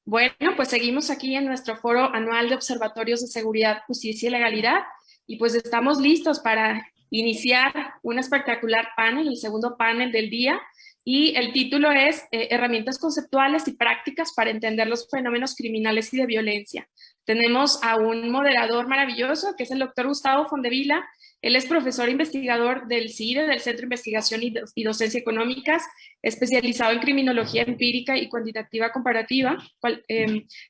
Bueno, pues seguimos aquí en nuestro foro anual de observatorios de seguridad, justicia y legalidad y pues estamos listos para iniciar un espectacular panel, el segundo panel del día, y el título es Herramientas conceptuales y prácticas para entender los fenómenos criminales y de violencia. Tenemos a un moderador maravilloso que es el doctor Gustavo Fondevila. Él es profesor investigador del CIDE, del Centro de Investigación y Docencia Económicas, especializado en criminología empírica y cuantitativa comparativa.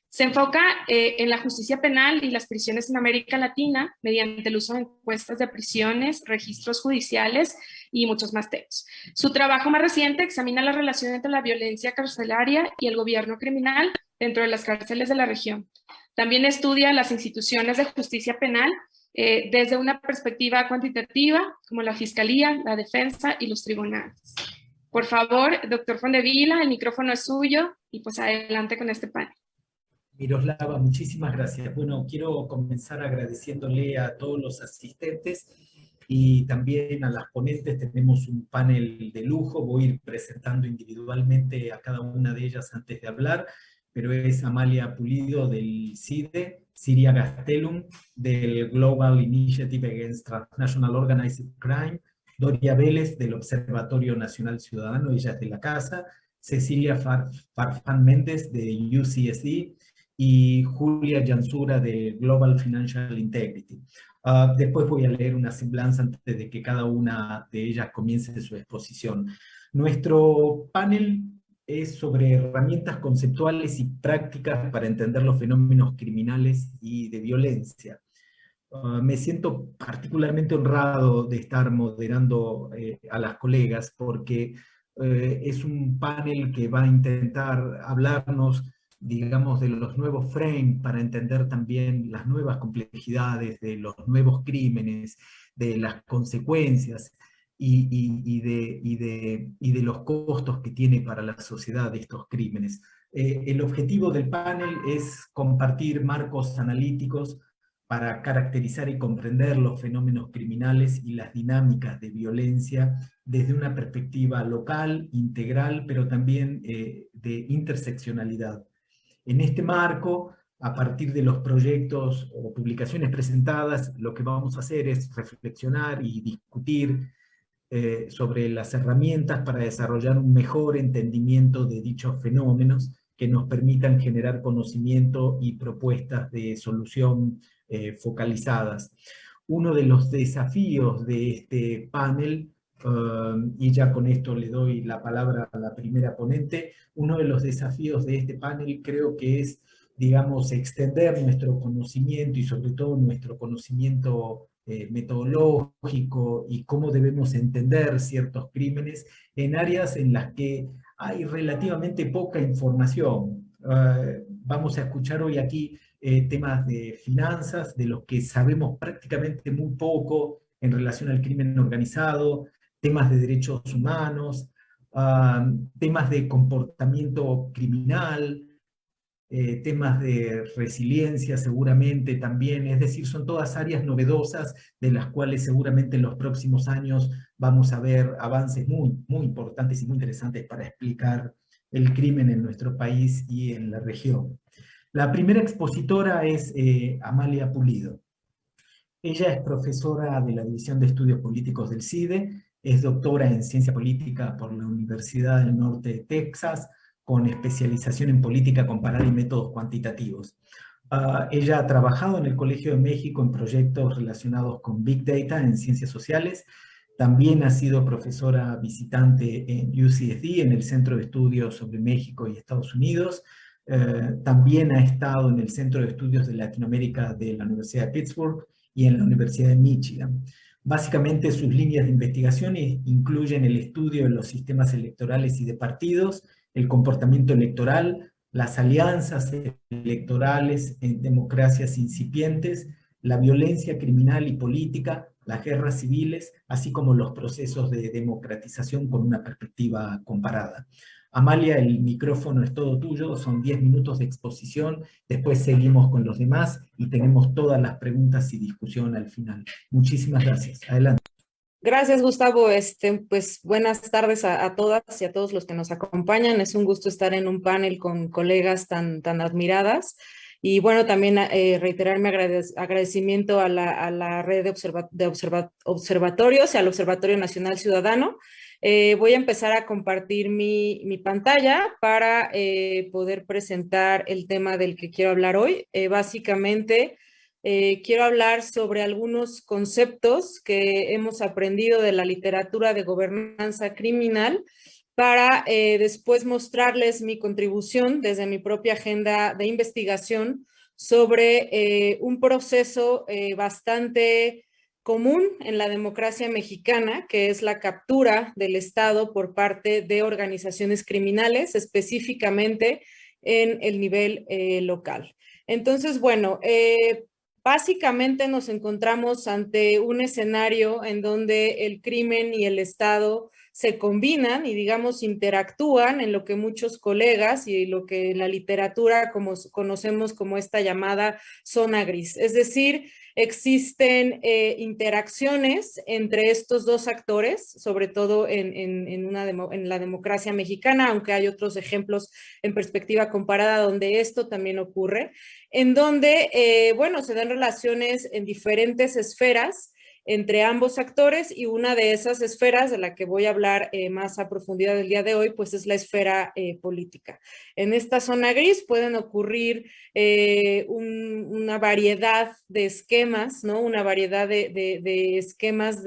Se enfoca en la justicia penal y las prisiones en América Latina mediante el uso de encuestas de prisiones, registros judiciales y muchos más temas. Su trabajo más reciente examina la relación entre la violencia carcelaria y el gobierno criminal dentro de las cárceles de la región. También estudia las instituciones de justicia penal desde una perspectiva cuantitativa, como la fiscalía, la defensa y los tribunales. Por favor, doctor Fondevila, el micrófono es suyo y pues adelante con este panel. Miroslava, muchísimas gracias. Bueno, quiero comenzar agradeciéndole a todos los asistentes y también a las ponentes. Tenemos un panel de lujo, voy a ir presentando individualmente a cada una de ellas antes de hablar, pero es Amalia Pulido del CIDE, Siria Gastelum del Global Initiative Against Transnational Organized Crime, Doria Vélez del Observatorio Nacional Ciudadano, ella es de la casa, Cecilia Farfán Méndez de UCSD, y Julia Jansura de Global Financial Integrity. Después voy a leer una semblanza antes de que cada una de ellas comience su exposición. Nuestro panel es sobre herramientas conceptuales y prácticas para entender los fenómenos criminales y de violencia. Me siento particularmente honrado de estar moderando a las colegas porque es un panel que va a intentar hablarnos, digamos, de los nuevos frames para entender también las nuevas complejidades de los nuevos crímenes, de las consecuencias y de los costos que tiene para la sociedad estos crímenes. El objetivo del panel es compartir marcos analíticos para caracterizar y comprender los fenómenos criminales y las dinámicas de violencia desde una perspectiva local, integral, pero también de interseccionalidad. En este marco, a partir de los proyectos o publicaciones presentadas, lo que vamos a hacer es reflexionar y discutir sobre las herramientas para desarrollar un mejor entendimiento de dichos fenómenos que nos permitan generar conocimiento y propuestas de solución focalizadas. Uno de los desafíos de este panel, y ya con esto le doy la palabra a la primera ponente, uno de los desafíos de este panel creo que es, digamos, extender nuestro conocimiento y sobre todo nuestro conocimiento metodológico y cómo debemos entender ciertos crímenes en áreas en las que hay relativamente poca información. Vamos a escuchar hoy aquí temas de finanzas, de los que sabemos prácticamente muy poco en relación al crimen organizado, temas de derechos humanos, temas de comportamiento criminal, temas de resiliencia seguramente también, es decir, son todas áreas novedosas de las cuales seguramente en los próximos años vamos a ver avances muy importantes y muy interesantes para explicar el crimen en nuestro país y en la región. La primera expositora es Amalia Pulido. Ella es profesora de la División de Estudios Políticos del CIDE, es doctora en Ciencia Política por la Universidad del Norte de Texas, con especialización en política comparada y métodos cuantitativos. Ella ha trabajado en el Colegio de México en proyectos relacionados con Big Data en ciencias sociales. También ha sido profesora visitante en UCSD, en el Centro de Estudios sobre México y Estados Unidos. También ha estado en el Centro de Estudios de Latinoamérica de la Universidad de Pittsburgh y en la Universidad de Michigan. Básicamente sus líneas de investigación incluyen el estudio de los sistemas electorales y de partidos, el comportamiento electoral, las alianzas electorales en democracias incipientes, la violencia criminal y política, las guerras civiles, así como los procesos de democratización con una perspectiva comparada. Amalia, el micrófono es todo tuyo, son 10 minutos de exposición, después seguimos con los demás y tenemos todas las preguntas y discusión al final. Muchísimas gracias. Adelante. Gracias, Gustavo. Pues buenas tardes a todas y a todos los que nos acompañan. Es un gusto estar en un panel con colegas tan admiradas. Y bueno, también reiterar mi agradecimiento a la red de observatorios y al Observatorio Nacional Ciudadano. Voy a empezar a compartir mi pantalla para poder presentar el tema del que quiero hablar hoy. Básicamente, quiero hablar sobre algunos conceptos que hemos aprendido de la literatura de gobernanza criminal para después mostrarles mi contribución desde mi propia agenda de investigación sobre un proceso bastante común en la democracia mexicana, que es la captura del Estado por parte de organizaciones criminales, específicamente en el nivel local. Entonces, bueno, básicamente nos encontramos ante un escenario en donde el crimen y el Estado se combinan y, digamos, interactúan en lo que muchos colegas y lo que en la literatura conocemos como esta llamada zona gris. Es decir, existen interacciones entre estos dos actores, sobre todo en la democracia mexicana, aunque hay otros ejemplos en perspectiva comparada donde esto también ocurre, en donde, bueno, se dan relaciones en diferentes esferas entre ambos actores, y una de esas esferas de la que voy a hablar más a profundidad el día de hoy, pues es la esfera política. En esta zona gris pueden ocurrir una variedad de esquemas, ¿no? Una variedad de esquemas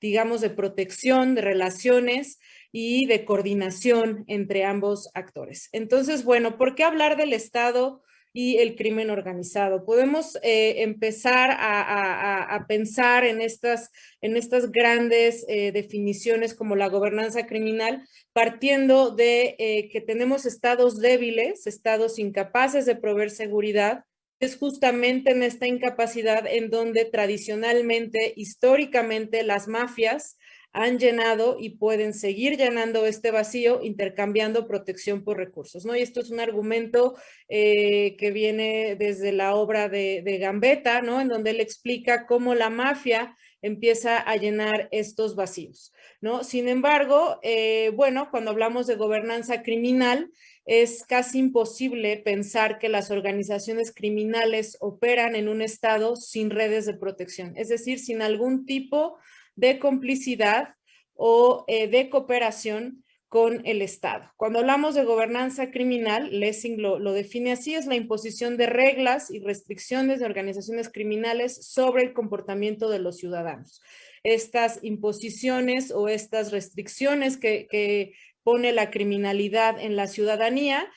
digamos, de protección, de relaciones y de coordinación entre ambos actores. Entonces, bueno, ¿por qué hablar del Estado y el crimen organizado? Podemos empezar a pensar en estas grandes definiciones como la gobernanza criminal, partiendo de que tenemos estados débiles, estados incapaces de proveer seguridad. Es justamente en esta incapacidad en donde tradicionalmente, históricamente, las mafias han llenado y pueden seguir llenando este vacío intercambiando protección por recursos, ¿no? Y esto es un argumento que viene desde la obra de Gambetta, ¿no? En donde él explica cómo la mafia empieza a llenar estos vacíos, ¿no? Sin embargo, bueno, cuando hablamos de gobernanza criminal, es casi imposible pensar que las organizaciones criminales operan en un estado sin redes de protección, es decir, sin algún tipo de complicidad o de cooperación con el Estado. Cuando hablamos de gobernanza criminal, Lessing lo define así: es la imposición de reglas y restricciones de organizaciones criminales sobre el comportamiento de los ciudadanos. Estas imposiciones o estas restricciones que pone la criminalidad en la ciudadanía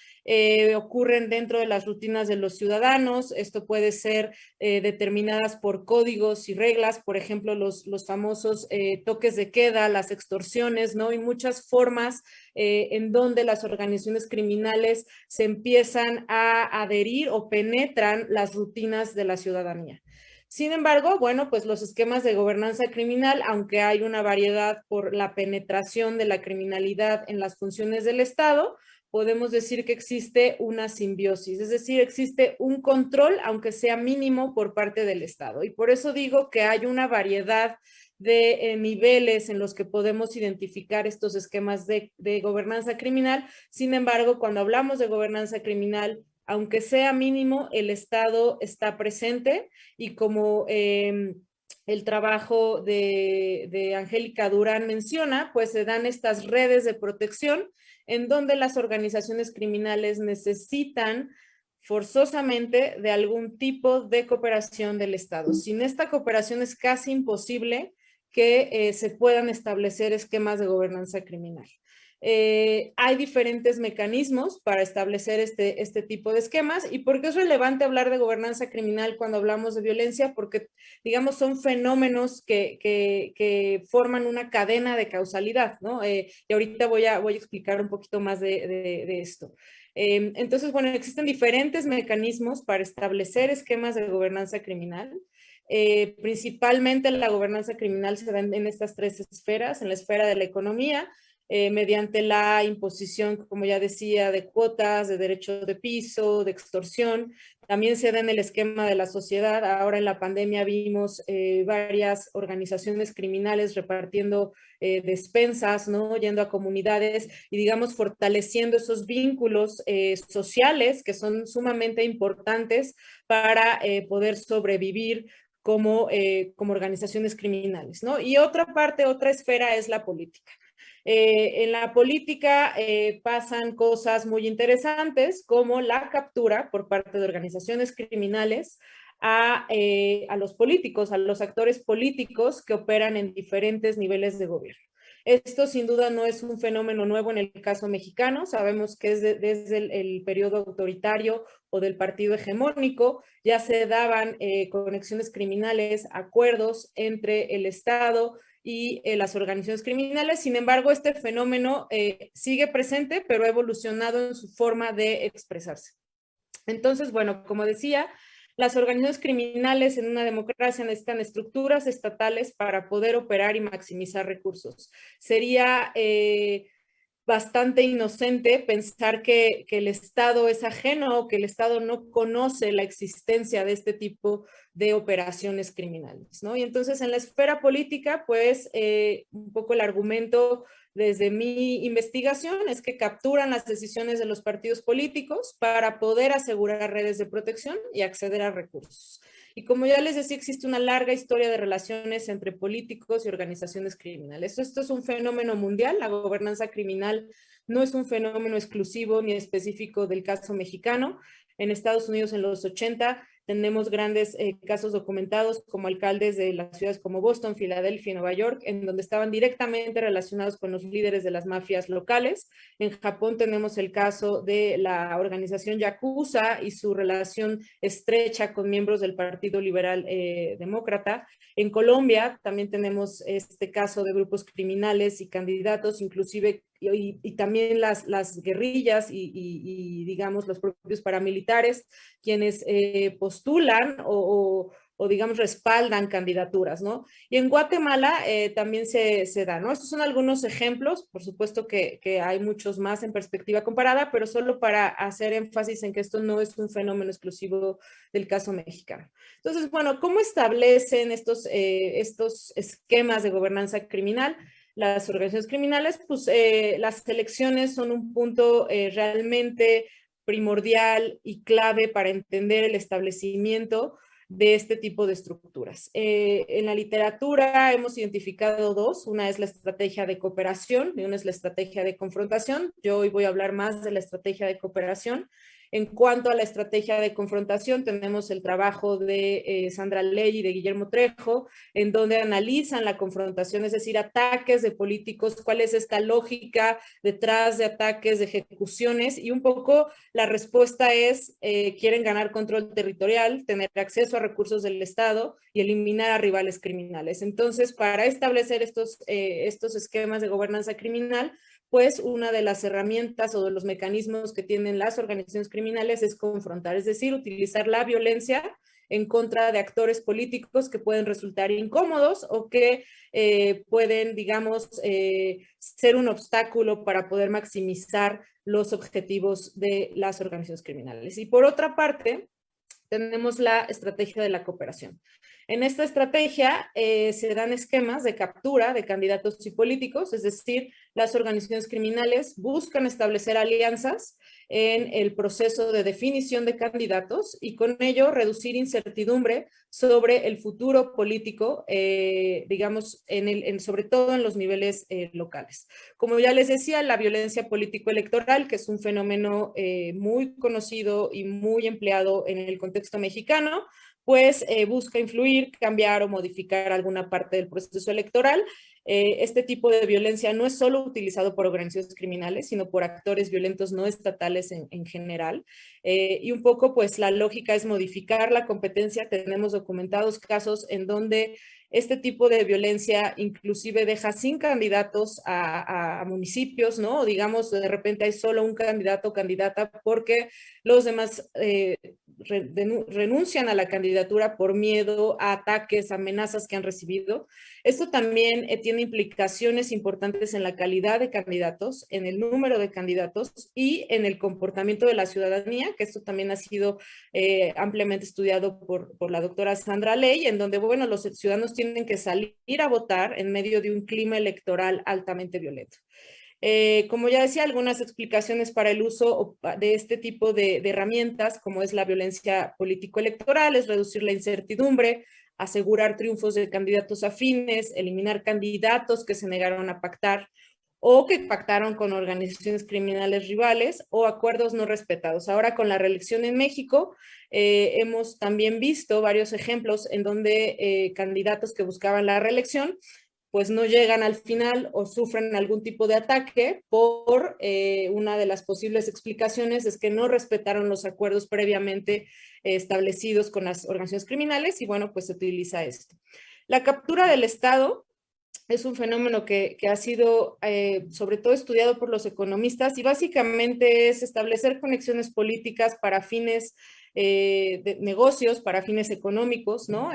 ocurren dentro de las rutinas de los ciudadanos. Esto puede ser determinadas por códigos y reglas, por ejemplo, los famosos toques de queda, las extorsiones, ¿no? Y muchas formas en donde las organizaciones criminales se empiezan a adherir o penetran las rutinas de la ciudadanía. Sin embargo, bueno, pues los esquemas de gobernanza criminal, aunque hay una variedad por la penetración de la criminalidad en las funciones del Estado, podemos decir que existe una simbiosis, es decir, existe un control, aunque sea mínimo, por parte del Estado. Y por eso digo que hay una variedad de niveles en los que podemos identificar estos esquemas de gobernanza criminal. Sin embargo, cuando hablamos de gobernanza criminal, aunque sea mínimo, el Estado está presente, y como el trabajo de Angélica Durán menciona, pues se dan estas redes de protección en donde las organizaciones criminales necesitan forzosamente de algún tipo de cooperación del Estado. Sin esta cooperación es casi imposible que se puedan establecer esquemas de gobernanza criminal. Hay diferentes mecanismos para establecer este tipo de esquemas. ¿Y por qué es relevante hablar de gobernanza criminal cuando hablamos de violencia? Porque, digamos, son fenómenos que forman una cadena de causalidad, ¿no? Y ahorita voy a explicar un poquito más de esto. Entonces, bueno, existen diferentes mecanismos para establecer esquemas de gobernanza criminal. Principalmente la gobernanza criminal se da en estas tres esferas: en la esfera de la economía, mediante la imposición, como ya decía, de cuotas, de derecho de piso, de extorsión. También se da en el esquema de la sociedad. Ahora en la pandemia vimos varias organizaciones criminales repartiendo despensas, ¿no? Yendo a comunidades y, digamos, fortaleciendo esos vínculos sociales que son sumamente importantes para poder sobrevivir como organizaciones criminales, ¿no? Y otra parte, otra esfera es la política. En la política pasan cosas muy interesantes como la captura por parte de organizaciones criminales a los políticos, a los actores políticos que operan en diferentes niveles de gobierno. Esto sin duda no es un fenómeno nuevo en el caso mexicano, sabemos que es desde el periodo autoritario o del partido hegemónico, ya se daban conexiones criminales, acuerdos entre el Estado y las organizaciones criminales. Sin embargo, este fenómeno sigue presente, pero ha evolucionado en su forma de expresarse. Entonces, bueno, como decía, las organizaciones criminales en una democracia necesitan estructuras estatales para poder operar y maximizar recursos. Sería bastante inocente pensar que el Estado es ajeno o que el Estado no conoce la existencia de este tipo de operaciones criminales, ¿no? Y entonces en la esfera política, pues un poco el argumento desde mi investigación es que capturan las decisiones de los partidos políticos para poder asegurar redes de protección y acceder a recursos. Y como ya les decía, existe una larga historia de relaciones entre políticos y organizaciones criminales. Esto es un fenómeno mundial. La gobernanza criminal no es un fenómeno exclusivo ni específico del caso mexicano. En Estados Unidos en los 80 tenemos grandes casos documentados como alcaldes de las ciudades como Boston, Filadelfia y Nueva York, en donde estaban directamente relacionados con los líderes de las mafias locales. En Japón tenemos el caso de la organización Yakuza y su relación estrecha con miembros del Partido Liberal Demócrata. En Colombia también tenemos este caso de grupos criminales y candidatos, inclusive y también las guerrillas y digamos los propios paramilitares, quienes postulan o digamos respaldan candidaturas, ¿no? Y en Guatemala también se da, ¿no? Estos son algunos ejemplos, por supuesto que hay muchos más en perspectiva comparada, pero solo para hacer énfasis en que esto no es un fenómeno exclusivo del caso mexicano. Entonces, bueno, ¿cómo establecen estos esquemas de gobernanza criminal? Las organizaciones criminales, pues las elecciones son un punto realmente primordial y clave para entender el establecimiento de este tipo de estructuras. En la literatura hemos identificado dos, una es la estrategia de cooperación y una es la estrategia de confrontación. Yo hoy voy a hablar más de la estrategia de cooperación. En cuanto a la estrategia de confrontación, tenemos el trabajo de Sandra Ley y de Guillermo Trejo, en donde analizan la confrontación, es decir, ataques de políticos, cuál es esta lógica detrás de ataques, de ejecuciones, y un poco la respuesta es, quieren ganar control territorial, tener acceso a recursos del Estado y eliminar a rivales criminales. Entonces, para establecer estos esquemas de gobernanza criminal, pues una de las herramientas o de los mecanismos que tienen las organizaciones criminales es confrontar, es decir, utilizar la violencia en contra de actores políticos que pueden resultar incómodos o que pueden, digamos, ser un obstáculo para poder maximizar los objetivos de las organizaciones criminales. Y por otra parte, tenemos la estrategia de la cooperación. En esta estrategia se dan esquemas de captura de candidatos y políticos, es decir, las organizaciones criminales buscan establecer alianzas en el proceso de definición de candidatos y con ello reducir incertidumbre sobre el futuro político, digamos, sobre todo en los niveles locales. Como ya les decía, la violencia político-electoral, que es un fenómeno muy conocido y muy empleado en el contexto mexicano, pues busca influir, cambiar o modificar alguna parte del proceso electoral. Este tipo de violencia no es solo utilizado por organizaciones criminales, sino por actores violentos no estatales en general. Y un poco, pues, la lógica es modificar la competencia. Tenemos documentados casos en donde este tipo de violencia inclusive deja sin candidatos a municipios, ¿no? O digamos, de repente hay solo un candidato o candidata porque los demás renuncian a la candidatura por miedo a ataques, amenazas que han recibido. Esto también tiene implicaciones importantes en la calidad de candidatos, en el número de candidatos y en el comportamiento de la ciudadanía, que esto también ha sido ampliamente estudiado por la doctora Sandra Ley, en donde, bueno, los ciudadanos tienen que salir a votar en medio de un clima electoral altamente violento. Como ya decía, algunas explicaciones para el uso de este tipo de herramientas, como es la violencia político-electoral, es reducir la incertidumbre, asegurar triunfos de candidatos afines, eliminar candidatos que se negaron a pactar o que pactaron con organizaciones criminales rivales o acuerdos no respetados. Ahora, con la reelección en México, hemos también visto varios ejemplos en donde candidatos que buscaban la reelección pues no llegan al final o sufren algún tipo de ataque por una de las posibles explicaciones es que no respetaron los acuerdos previamente establecidos con las organizaciones criminales y bueno, pues se utiliza esto. La captura del Estado es un fenómeno que ha sido sobre todo estudiado por los economistas y básicamente es establecer conexiones políticas para fines de negocios, para fines económicos, ¿no?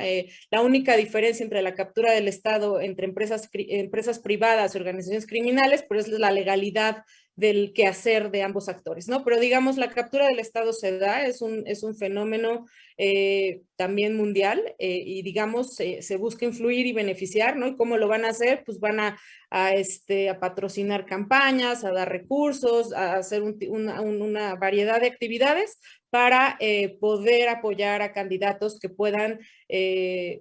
La única diferencia entre la captura del Estado entre empresas privadas y organizaciones criminales, pues es la legalidad del quehacer de ambos actores, ¿no? Pero digamos, la captura del Estado se da, es un fenómeno también mundial y digamos, se busca influir y beneficiar, ¿no? ¿Y cómo lo van a hacer? Pues van a patrocinar campañas, a dar recursos, a hacer una variedad de actividades para poder apoyar a candidatos que puedan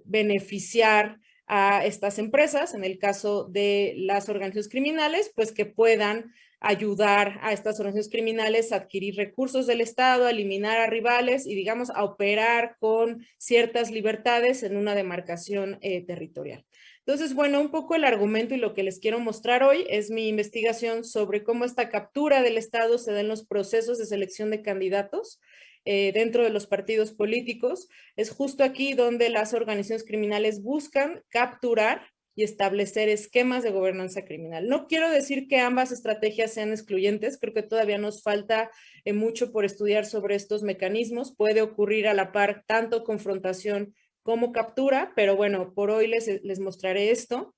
beneficiar a estas empresas, en el caso de las organizaciones criminales, pues que puedan ayudar a estas organizaciones criminales a adquirir recursos del Estado, a eliminar a rivales y, digamos, a operar con ciertas libertades en una demarcación territorial. Entonces, bueno, un poco el argumento y lo que les quiero mostrar hoy es mi investigación sobre cómo esta captura del Estado se da en los procesos de selección de candidatos dentro de los partidos políticos. Es justo aquí donde las organizaciones criminales buscan capturar y establecer esquemas de gobernanza criminal. No quiero decir que ambas estrategias sean excluyentes, creo que todavía nos falta mucho por estudiar sobre estos mecanismos. Puede ocurrir a la par tanto confrontación como captura, pero bueno, por hoy les mostraré esto.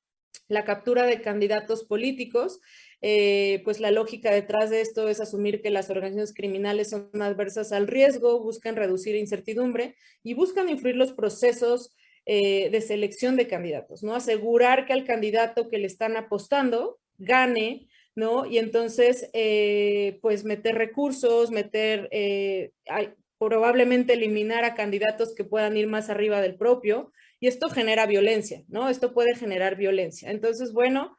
La captura de candidatos políticos, pues la lógica detrás de esto es asumir que las organizaciones criminales son adversas al riesgo, buscan reducir incertidumbre y buscan influir los procesos de selección de candidatos, ¿no? Asegurar que al candidato que le están apostando gane, ¿no? Y entonces, pues meter recursos, probablemente eliminar a candidatos que puedan ir más arriba del propio, y esto genera violencia, ¿no? Esto puede generar violencia. Entonces, bueno,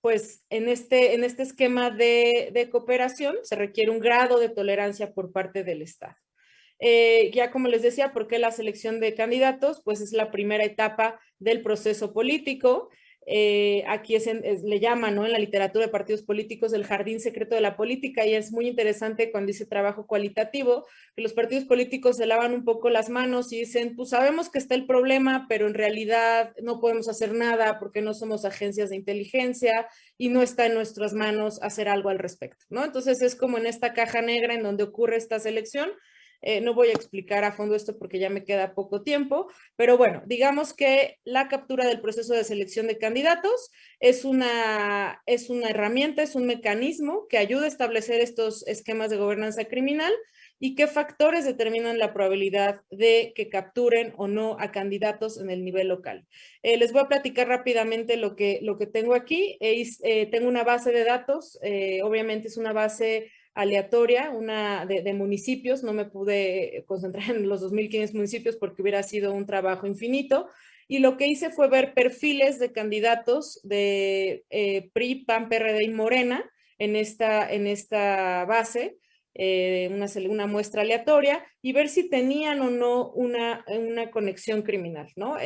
pues en este esquema de cooperación se requiere un grado de tolerancia por parte del Estado. Ya como les decía, ¿por qué la selección de candidatos? Pues es la primera etapa del proceso político. Aquí le llaman, ¿no? En la literatura de partidos políticos el jardín secreto de la política y es muy interesante cuando dice trabajo cualitativo, que los partidos políticos se lavan un poco las manos y dicen, pues sabemos que está el problema, pero en realidad no podemos hacer nada porque no somos agencias de inteligencia y no está en nuestras manos hacer algo al respecto, ¿no? Entonces es como en esta caja negra en donde ocurre esta selección. No voy a explicar a fondo esto porque ya me queda poco tiempo, pero bueno, digamos que la captura del proceso de selección de candidatos es una herramienta, es un mecanismo que ayuda a establecer estos esquemas de gobernanza criminal y qué factores determinan la probabilidad de que capturen o no a candidatos en el nivel local. Les voy a platicar rápidamente lo que tengo aquí. Tengo una base de datos, obviamente es una base aleatoria, de municipios, no me pude concentrar en los 2.500 municipios porque hubiera sido un trabajo infinito, y lo que hice fue ver perfiles de candidatos de PRI, PAN, PRD y Morena en esta base, una muestra aleatoria, y ver si tenían o no una conexión criminal, ¿no?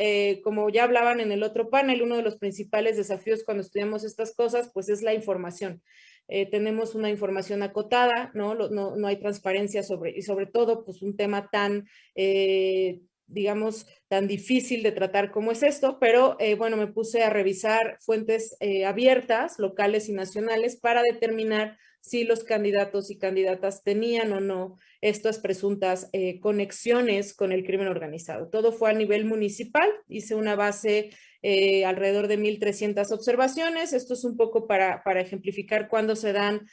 Como ya hablaban en el otro panel, uno de los principales desafíos cuando estudiamos estas cosas, pues es la información. Tenemos una información acotada, no hay transparencia y sobre todo, pues un tema tan, digamos, tan difícil de tratar como es esto, pero bueno, me puse a revisar fuentes abiertas, locales y nacionales, para determinar si los candidatos y candidatas tenían o no estas presuntas conexiones con el crimen organizado. Todo fue a nivel municipal, hice una base alrededor de 1,300 observaciones. Esto es un poco para ejemplificar cuándo se dan,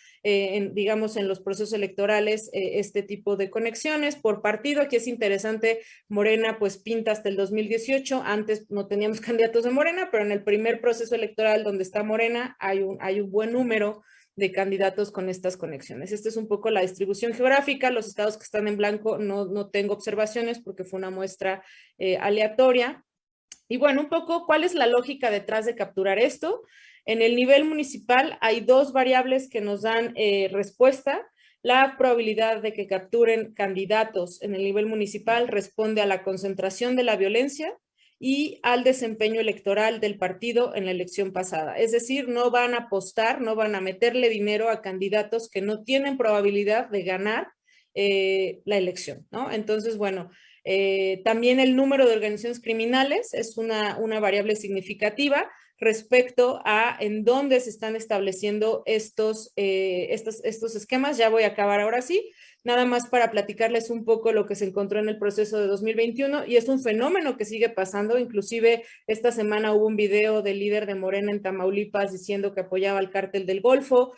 digamos, en los procesos electorales este tipo de conexiones por partido. Aquí es interesante, Morena pues pinta hasta el 2018, antes no teníamos candidatos de Morena, pero en el primer proceso electoral donde está Morena hay un buen número de candidatos con estas conexiones. Esta es un poco la distribución geográfica. Los estados que están en blanco no tengo observaciones porque fue una muestra aleatoria. Y bueno, un poco, ¿cuál es la lógica detrás de capturar esto? En el nivel municipal hay dos variables que nos dan respuesta. La probabilidad de que capturen candidatos en el nivel municipal responde a la concentración de la violencia y al desempeño electoral del partido en la elección pasada. Es decir, no van a apostar, no van a meterle dinero a candidatos que no tienen probabilidad de ganar la elección, ¿no? Entonces, bueno, también el número de organizaciones criminales es una variable significativa respecto a en dónde se están estableciendo estos esquemas. Ya voy a acabar ahora sí. Nada más para platicarles un poco lo que se encontró en el proceso de 2021 y es un fenómeno que sigue pasando. Inclusive esta semana hubo un video del líder de Morena en Tamaulipas diciendo que apoyaba al cártel del Golfo.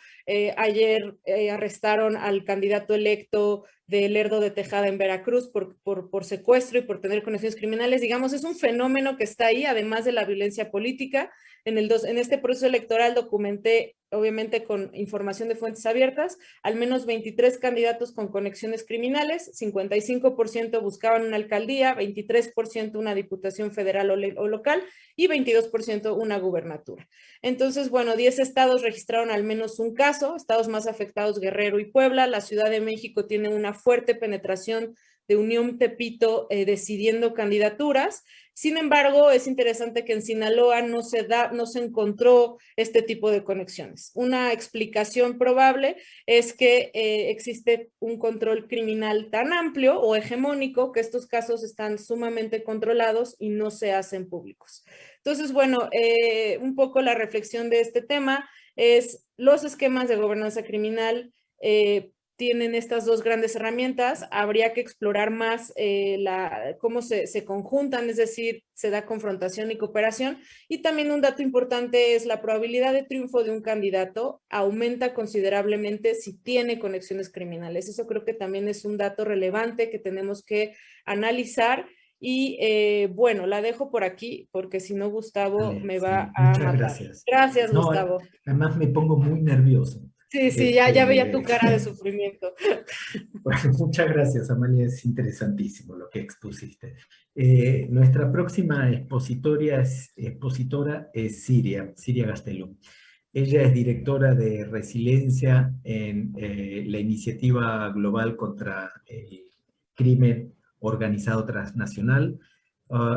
Ayer arrestaron al candidato electo de Lerdo de Tejada en Veracruz por secuestro y por tener conexiones criminales. Digamos, es un fenómeno que está ahí, además de la violencia política. En este proceso electoral documenté, obviamente con información de fuentes abiertas, al menos 23 candidatos con conexiones criminales, 55% buscaban una alcaldía, 23% una diputación federal o local y 22% una gubernatura. Entonces, bueno, 10 estados registraron al menos un caso, estados más afectados Guerrero y Puebla. La Ciudad de México tiene una fuerte penetración de Unión Tepito decidiendo candidaturas. Sin embargo, es interesante que en Sinaloa no se encontró este tipo de conexiones. Una explicación probable es que existe un control criminal tan amplio o hegemónico que estos casos están sumamente controlados y no se hacen públicos. Entonces, bueno, un poco la reflexión de este tema es los esquemas de gobernanza criminal tienen estas dos grandes herramientas. Habría que explorar más cómo se conjuntan, es decir, se da confrontación y cooperación. Y también un dato importante es la probabilidad de triunfo de un candidato aumenta considerablemente si tiene conexiones criminales. Eso creo que también es un dato relevante que tenemos que analizar. Y bueno, la dejo por aquí porque si no Gustavo me va a matar. Gracias. Gracias, Gustavo. Además me pongo muy nervioso. Sí, ya veía tu cara de sufrimiento. Bueno, muchas gracias, Amalia, es interesantísimo lo que expusiste. Nuestra próxima expositora es Siria Gastelum. Ella es directora de Resiliencia en la Iniciativa Global contra el Crimen Organizado Transnacional.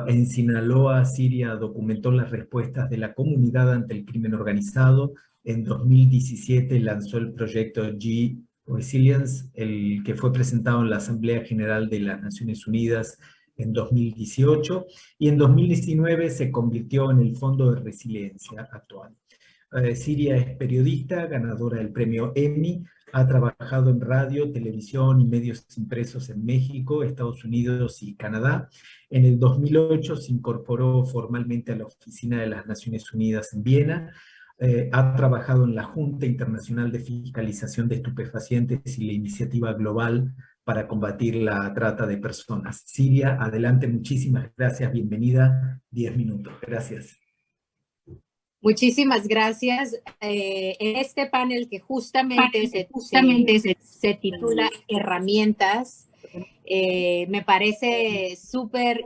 En Sinaloa, Siria documentó las respuestas de la comunidad ante el crimen organizado. En 2017 lanzó el proyecto G-Resilience, el que fue presentado en la Asamblea General de las Naciones Unidas en 2018, y en 2019 se convirtió en el Fondo de Resiliencia actual. Siria es periodista, ganadora del premio Emmy, ha trabajado en radio, televisión y medios impresos en México, Estados Unidos y Canadá. En el 2008 se incorporó formalmente a la Oficina de las Naciones Unidas en Viena. Ha trabajado en la Junta Internacional de Fiscalización de Estupefacientes y la Iniciativa Global para combatir la trata de personas. Siria, adelante, muchísimas gracias, bienvenida, 10 minutos, gracias. Muchísimas gracias. En este panel que justamente se titula Herramientas, me parece súper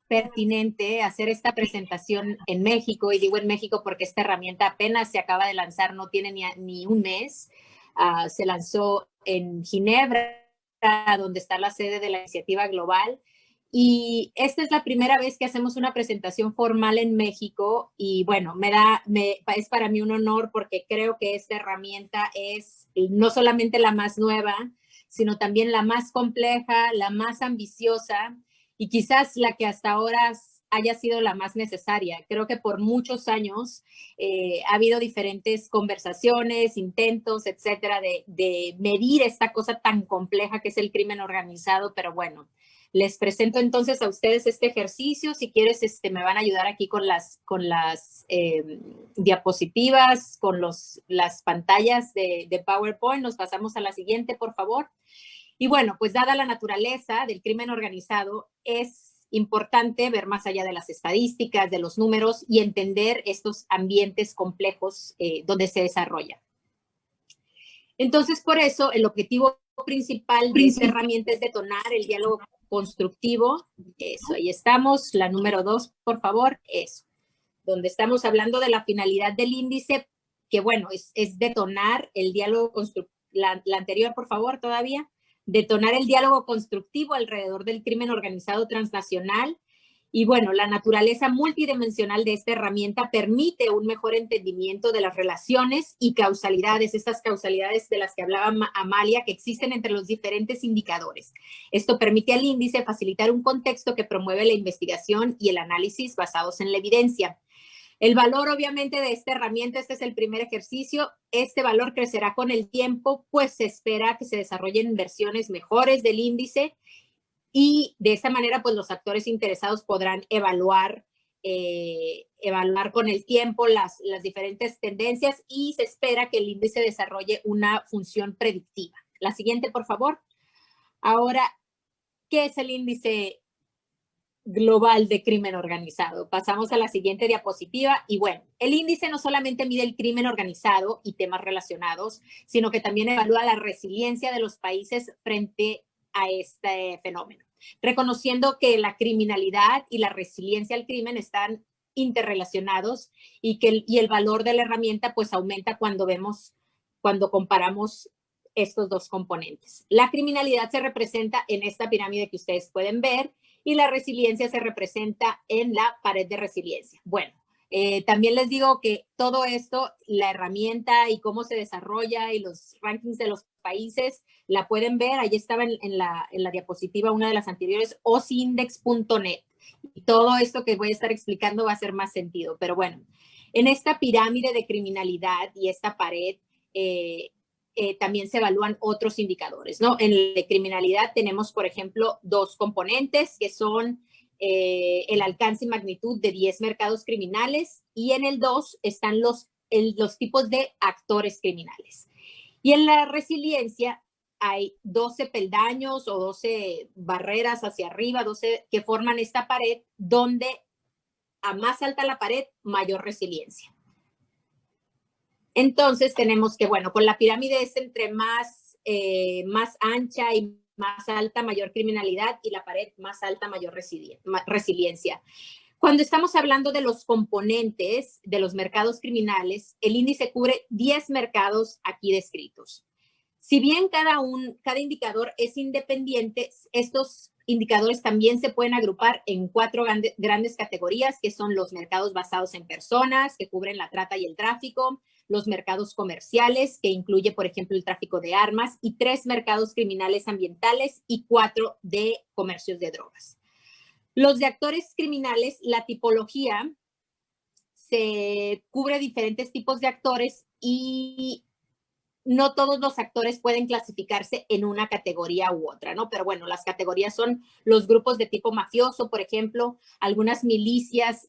pertinente hacer esta presentación en México, y digo en México porque esta herramienta apenas se acaba de lanzar, no tiene ni un mes. Se lanzó en Ginebra, donde está la sede de la Iniciativa Global, y esta es la primera vez que hacemos una presentación formal en México, y bueno, es para mí un honor porque creo que esta herramienta es no solamente la más nueva, sino también la más compleja, la más ambiciosa, y quizás la que hasta ahora haya sido la más necesaria. Creo que por muchos años ha habido diferentes conversaciones, intentos, etcétera, de medir esta cosa tan compleja que es el crimen organizado, pero bueno, les presento entonces a ustedes este ejercicio. Si quieres, me van a ayudar aquí con las diapositivas, con las pantallas de PowerPoint. Nos pasamos a la siguiente, por favor. Y bueno, pues dada la naturaleza del crimen organizado, es importante ver más allá de las estadísticas, de los números y entender estos ambientes complejos donde se desarrolla. Entonces, por eso, el objetivo principal de esta herramienta es detonar el diálogo constructivo. Eso, ahí estamos. La número 2, por favor, eso. Donde estamos hablando de la finalidad del índice, que bueno, es detonar el diálogo constructivo. La anterior, por favor, todavía. Detonar el diálogo constructivo alrededor del crimen organizado transnacional. Y bueno, la naturaleza multidimensional de esta herramienta permite un mejor entendimiento de las relaciones y causalidades, estas causalidades de las que hablaba Amalia, que existen entre los diferentes indicadores. Esto permite al índice facilitar un contexto que promueve la investigación y el análisis basados en la evidencia. El valor, obviamente, de esta herramienta, este es el primer ejercicio, este valor crecerá con el tiempo, pues se espera que se desarrollen versiones mejores del índice y de esta manera, pues los actores interesados podrán evaluar con el tiempo las diferentes tendencias y se espera que el índice desarrolle una función predictiva. La siguiente, por favor. Ahora, ¿qué es el índice global de crimen organizado? Pasamos a la siguiente diapositiva y bueno, el índice no solamente mide el crimen organizado y temas relacionados, sino que también evalúa la resiliencia de los países frente a este fenómeno, reconociendo que la criminalidad y la resiliencia al crimen están interrelacionados y que el valor de la herramienta pues aumenta cuando comparamos estos dos componentes. La criminalidad se representa en esta pirámide que ustedes pueden ver y la resiliencia se representa en la pared de resiliencia. Bueno, también les digo que todo esto, la herramienta y cómo se desarrolla y los rankings de los países, la pueden ver. Ahí estaba en la diapositiva, una de las anteriores, osindex.net. Y todo esto que voy a estar explicando va a hacer más sentido. Pero bueno, en esta pirámide de criminalidad y esta pared, también se evalúan otros indicadores, ¿no? En la de criminalidad tenemos, por ejemplo, dos componentes que son el alcance y magnitud de 10 mercados criminales y en el 2 están los tipos de actores criminales. Y en la resiliencia hay 12 peldaños o 12 barreras hacia arriba, 12 que forman esta pared donde a más alta la pared, mayor resiliencia. Entonces tenemos que, bueno, con la pirámide es entre más ancha y más alta, mayor criminalidad y la pared más alta, mayor resiliencia. Cuando estamos hablando de los componentes de los mercados criminales, el índice cubre 10 mercados aquí descritos. Si bien cada indicador es independiente, estos indicadores también se pueden agrupar en 4 grandes categorías, que son los mercados basados en personas, que cubren la trata y el tráfico, los mercados comerciales, que incluye, por ejemplo, el tráfico de armas, y 3 mercados criminales ambientales y 4 de comercios de drogas. Los de actores criminales, la tipología se cubre diferentes tipos de actores y no todos los actores pueden clasificarse en una categoría u otra, ¿no? Pero bueno, las categorías son los grupos de tipo mafioso, por ejemplo, algunas milicias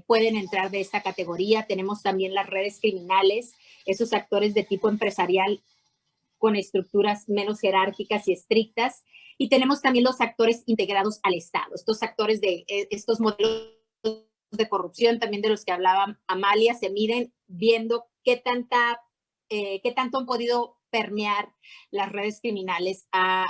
pueden entrar de esta categoría. Tenemos también las redes criminales, esos actores de tipo empresarial con estructuras menos jerárquicas y estrictas. Y tenemos también los actores integrados al Estado, estos actores de estos modelos de corrupción también de los que hablaba Amalia, se miden viendo qué tanto han podido permear las redes criminales a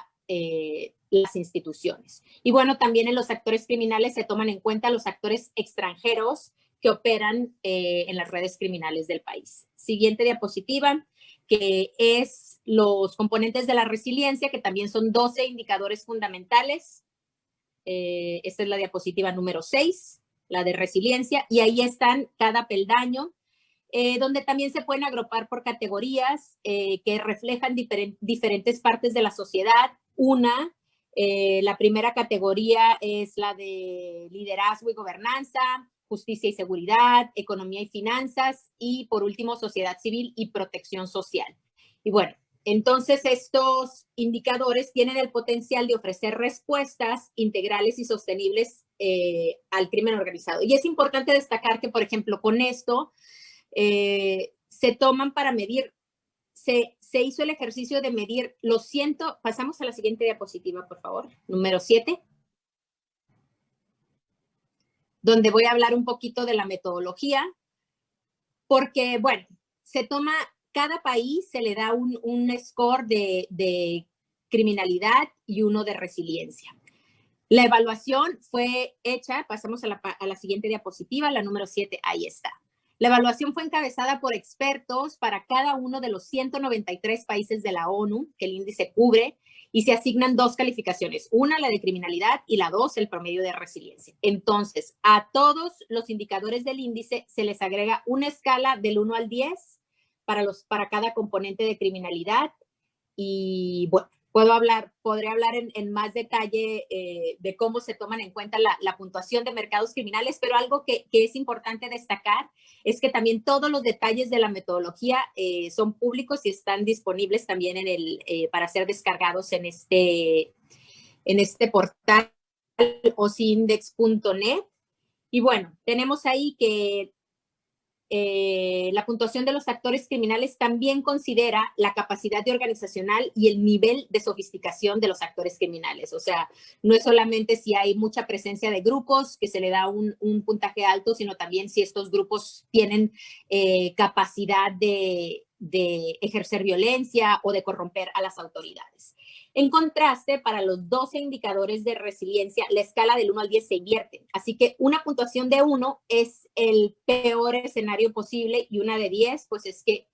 las instituciones. Y bueno, también en los actores criminales se toman en cuenta los actores extranjeros que operan en las redes criminales del país. Siguiente diapositiva, que es los componentes de la resiliencia, que también son 12 indicadores fundamentales. Esta es la diapositiva número 6, la de resiliencia, y ahí están cada peldaño, donde también se pueden agrupar por categorías que reflejan diferentes partes de la sociedad. Una La primera categoría es la de liderazgo y gobernanza, justicia y seguridad, economía y finanzas, y por último, sociedad civil y protección social. Y bueno, entonces estos indicadores tienen el potencial de ofrecer respuestas integrales y sostenibles al crimen organizado. Y es importante destacar que, por ejemplo, con esto se toman para medir, se hizo el ejercicio de medir los pasamos a la siguiente diapositiva, por favor, número 7, donde voy a hablar un poquito de la metodología, porque, bueno, cada país se le da un score de criminalidad y uno de resiliencia. La evaluación fue hecha, pasamos a la siguiente diapositiva, la número 7, ahí está. La evaluación fue encabezada por expertos para cada uno de los 193 países de la ONU que el índice cubre, y se asignan 2 calificaciones, una la de criminalidad y la 2 el promedio de resiliencia. Entonces, a todos los indicadores del índice se les agrega una escala del 1 al 10 para cada componente de criminalidad. Y bueno, podré hablar en más detalle de cómo se toman en cuenta la puntuación de mercados criminales, pero algo que es importante destacar es que también todos los detalles de la metodología son públicos y están disponibles también para ser descargados en este portal ocindex.net. Y bueno, tenemos ahí que la puntuación de los actores criminales también considera la capacidad organizacional y el nivel de sofisticación de los actores criminales. O sea, no es solamente si hay mucha presencia de grupos que se le da un puntaje alto, sino también si estos grupos tienen capacidad de ejercer violencia o de corromper a las autoridades. En contraste, para los 12 indicadores de resiliencia, la escala del 1 al 10 se invierte. Así que una puntuación de 1 es el peor escenario posible y una de 10, pues es que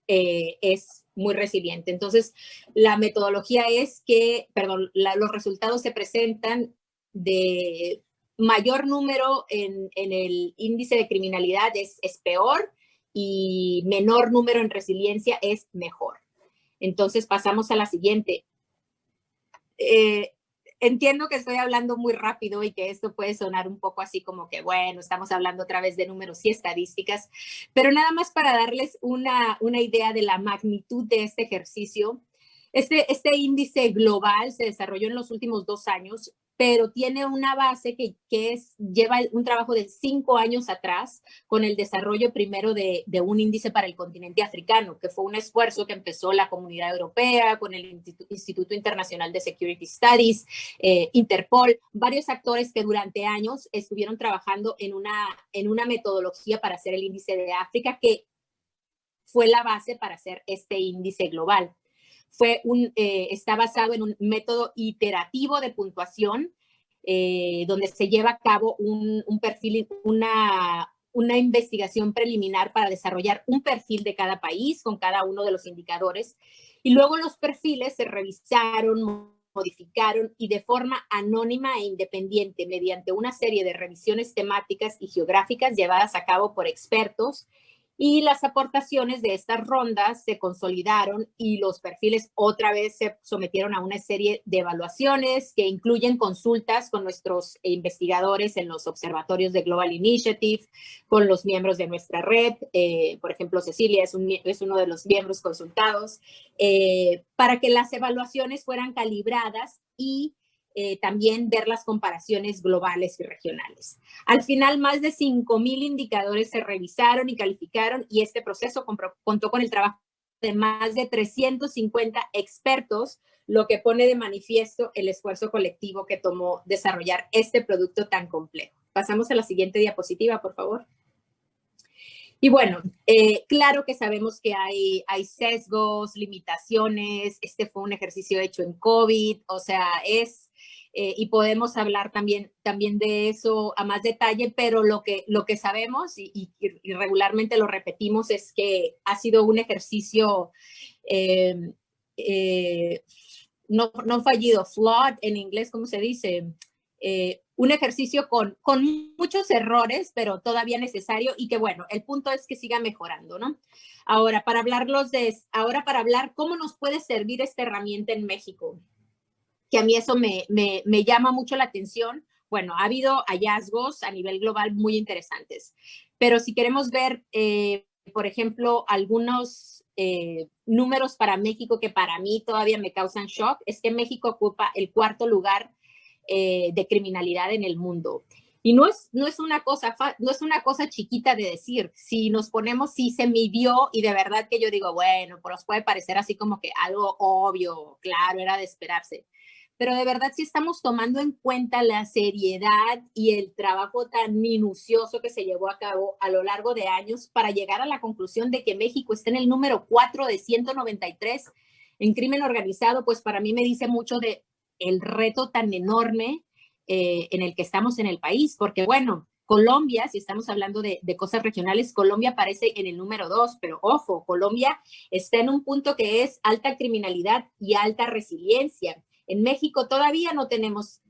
es muy resiliente. Entonces, la metodología es que, los resultados se presentan de mayor número en el índice de criminalidad es peor y menor número en resiliencia es mejor. Entonces, pasamos a la siguiente. Entiendo que estoy hablando muy rápido y que esto puede sonar un poco así como que, bueno, estamos hablando otra vez de números y estadísticas, pero nada más para darles una idea de la magnitud de este ejercicio. Este índice global se desarrolló en los últimos 2 años, pero tiene una base que lleva un trabajo de 5 años atrás con el desarrollo primero de un índice para el continente africano, que fue un esfuerzo que empezó la Comunidad Europea con el Instituto Internacional de Security Studies, Interpol, varios actores que durante años estuvieron trabajando en una metodología para hacer el índice de África, que fue la base para hacer este índice global. Está basado en un método iterativo de puntuación donde se lleva a cabo un perfil, una investigación preliminar para desarrollar un perfil de cada país con cada uno de los indicadores. Y luego los perfiles se revisaron, modificaron y de forma anónima e independiente mediante una serie de revisiones temáticas y geográficas llevadas a cabo por expertos. Y las aportaciones de estas rondas se consolidaron y los perfiles otra vez se sometieron a una serie de evaluaciones que incluyen consultas con nuestros investigadores en los observatorios de Global Initiative, con los miembros de nuestra red. Por ejemplo, Cecilia es uno de los miembros consultados, para que las evaluaciones fueran calibradas y también ver las comparaciones globales y regionales. Al final, más de 5,000 indicadores se revisaron y calificaron, y este proceso contó con el trabajo de más de 350 expertos, lo que pone de manifiesto el esfuerzo colectivo que tomó desarrollar este producto tan complejo. Pasamos a la siguiente diapositiva, por favor. Y bueno, claro que sabemos que hay sesgos, limitaciones. Este fue un ejercicio hecho en COVID, o sea, y podemos hablar también de eso a más detalle, pero lo que sabemos y regularmente lo repetimos es que ha sido un ejercicio no fallido, flawed en inglés, ¿cómo se dice? Un ejercicio con muchos errores, pero todavía necesario, y que bueno, el punto es que siga mejorando, ¿no? Ahora, para hablar cómo nos puede servir esta herramienta en México. que a mí eso me llama mucho la atención. Bueno, ha habido hallazgos a nivel global muy interesantes, pero si queremos ver, por ejemplo, algunos números para México que para mí todavía me causan shock, es que México ocupa el 4º lugar de criminalidad en el mundo. Y no es una cosa chiquita de decir. Si nos ponemos, si se midió, y de verdad que yo digo, bueno, pues puede parecer así como que algo obvio, claro, era de esperarse. Pero de verdad sí estamos tomando en cuenta la seriedad y el trabajo tan minucioso que se llevó a cabo a lo largo de años para llegar a la conclusión de que México está en el número 4 de 193 en crimen organizado, pues para mí me dice mucho de el reto tan enorme en el que estamos en el país, porque bueno, Colombia, si estamos hablando de cosas regionales, Colombia aparece en el número 2, pero ojo, Colombia está en un punto que es alta criminalidad y alta resiliencia. En México todavía no tenemos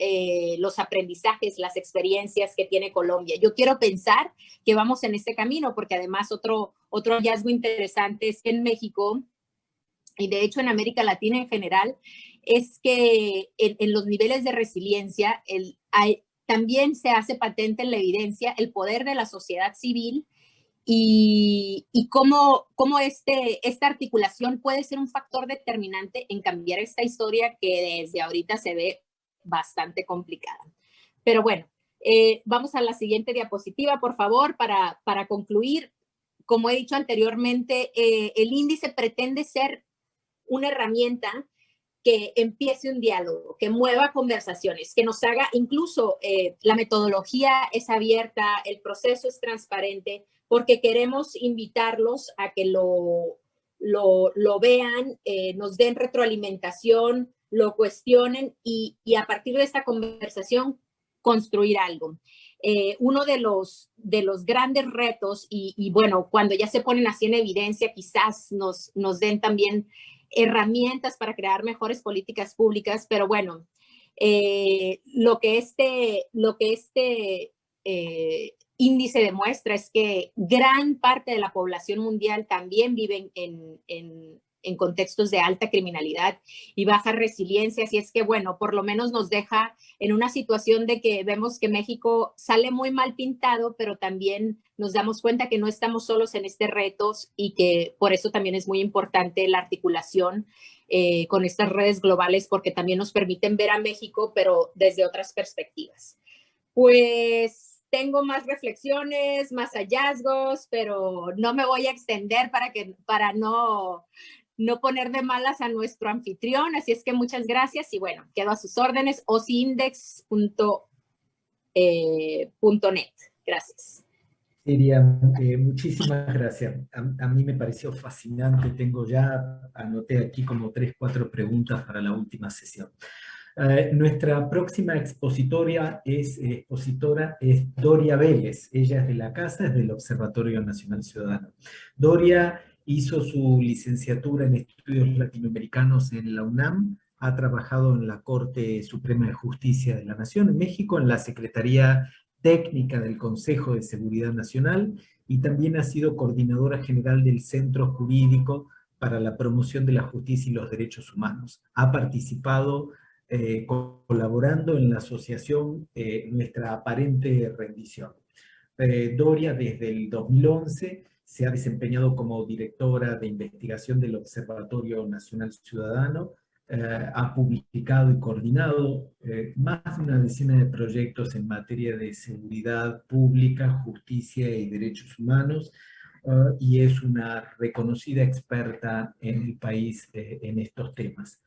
los aprendizajes, las experiencias que tiene Colombia. Yo quiero pensar que vamos en este camino, porque además otro hallazgo interesante es que en México, y de hecho en América Latina en general, es que en los niveles de resiliencia también se hace patente en la evidencia el poder de la sociedad civil y cómo esta articulación puede ser un factor determinante en cambiar esta historia que desde ahorita se ve bastante complicada. Pero bueno, vamos a la siguiente diapositiva, por favor, para concluir. Como he dicho anteriormente, el índice pretende ser una herramienta que empiece un diálogo, que mueva conversaciones, que nos haga, incluso la metodología es abierta, el proceso es transparente, porque queremos invitarlos a que lo vean, nos den retroalimentación, lo cuestionen y a partir de esta conversación construir algo. Uno de los grandes retos y bueno, cuando ya se ponen así en evidencia, quizás nos den también herramientas para crear mejores políticas públicas, pero bueno, lo que este índice demuestra es que gran parte de la población mundial también vive en contextos de alta criminalidad y baja resiliencia, así es que bueno, por lo menos nos deja en una situación de que vemos que México sale muy mal pintado, pero también nos damos cuenta que no estamos solos en este reto y que por eso también es muy importante la articulación con estas redes globales, porque también nos permiten ver a México, pero desde otras perspectivas. Pues tengo más reflexiones, más hallazgos, pero no me voy a extender para no poner de malas a nuestro anfitrión, así es que muchas gracias y bueno, quedo a sus órdenes, osiindex.net. Gracias. Miriam, muchísimas gracias. A mí me pareció fascinante, anoté aquí como 3-4 preguntas para la última sesión. Nuestra próxima expositora es Doria Vélez. Ella es de la casa, es del Observatorio Nacional Ciudadano. Doria hizo su licenciatura en Estudios Latinoamericanos en la UNAM, ha trabajado en la Corte Suprema de Justicia de la Nación en México, en la Secretaría Técnica del Consejo de Seguridad Nacional, y también ha sido coordinadora general del Centro Jurídico para la Promoción de la Justicia y los Derechos Humanos. Ha participado colaborando en la asociación Nuestra Aparente Rendición. Doria desde el 2011 se ha desempeñado como directora de investigación del Observatorio Nacional Ciudadano, ha publicado y coordinado más de una decena de proyectos en materia de seguridad pública, justicia y derechos humanos, y es una reconocida experta en el país en estos temas.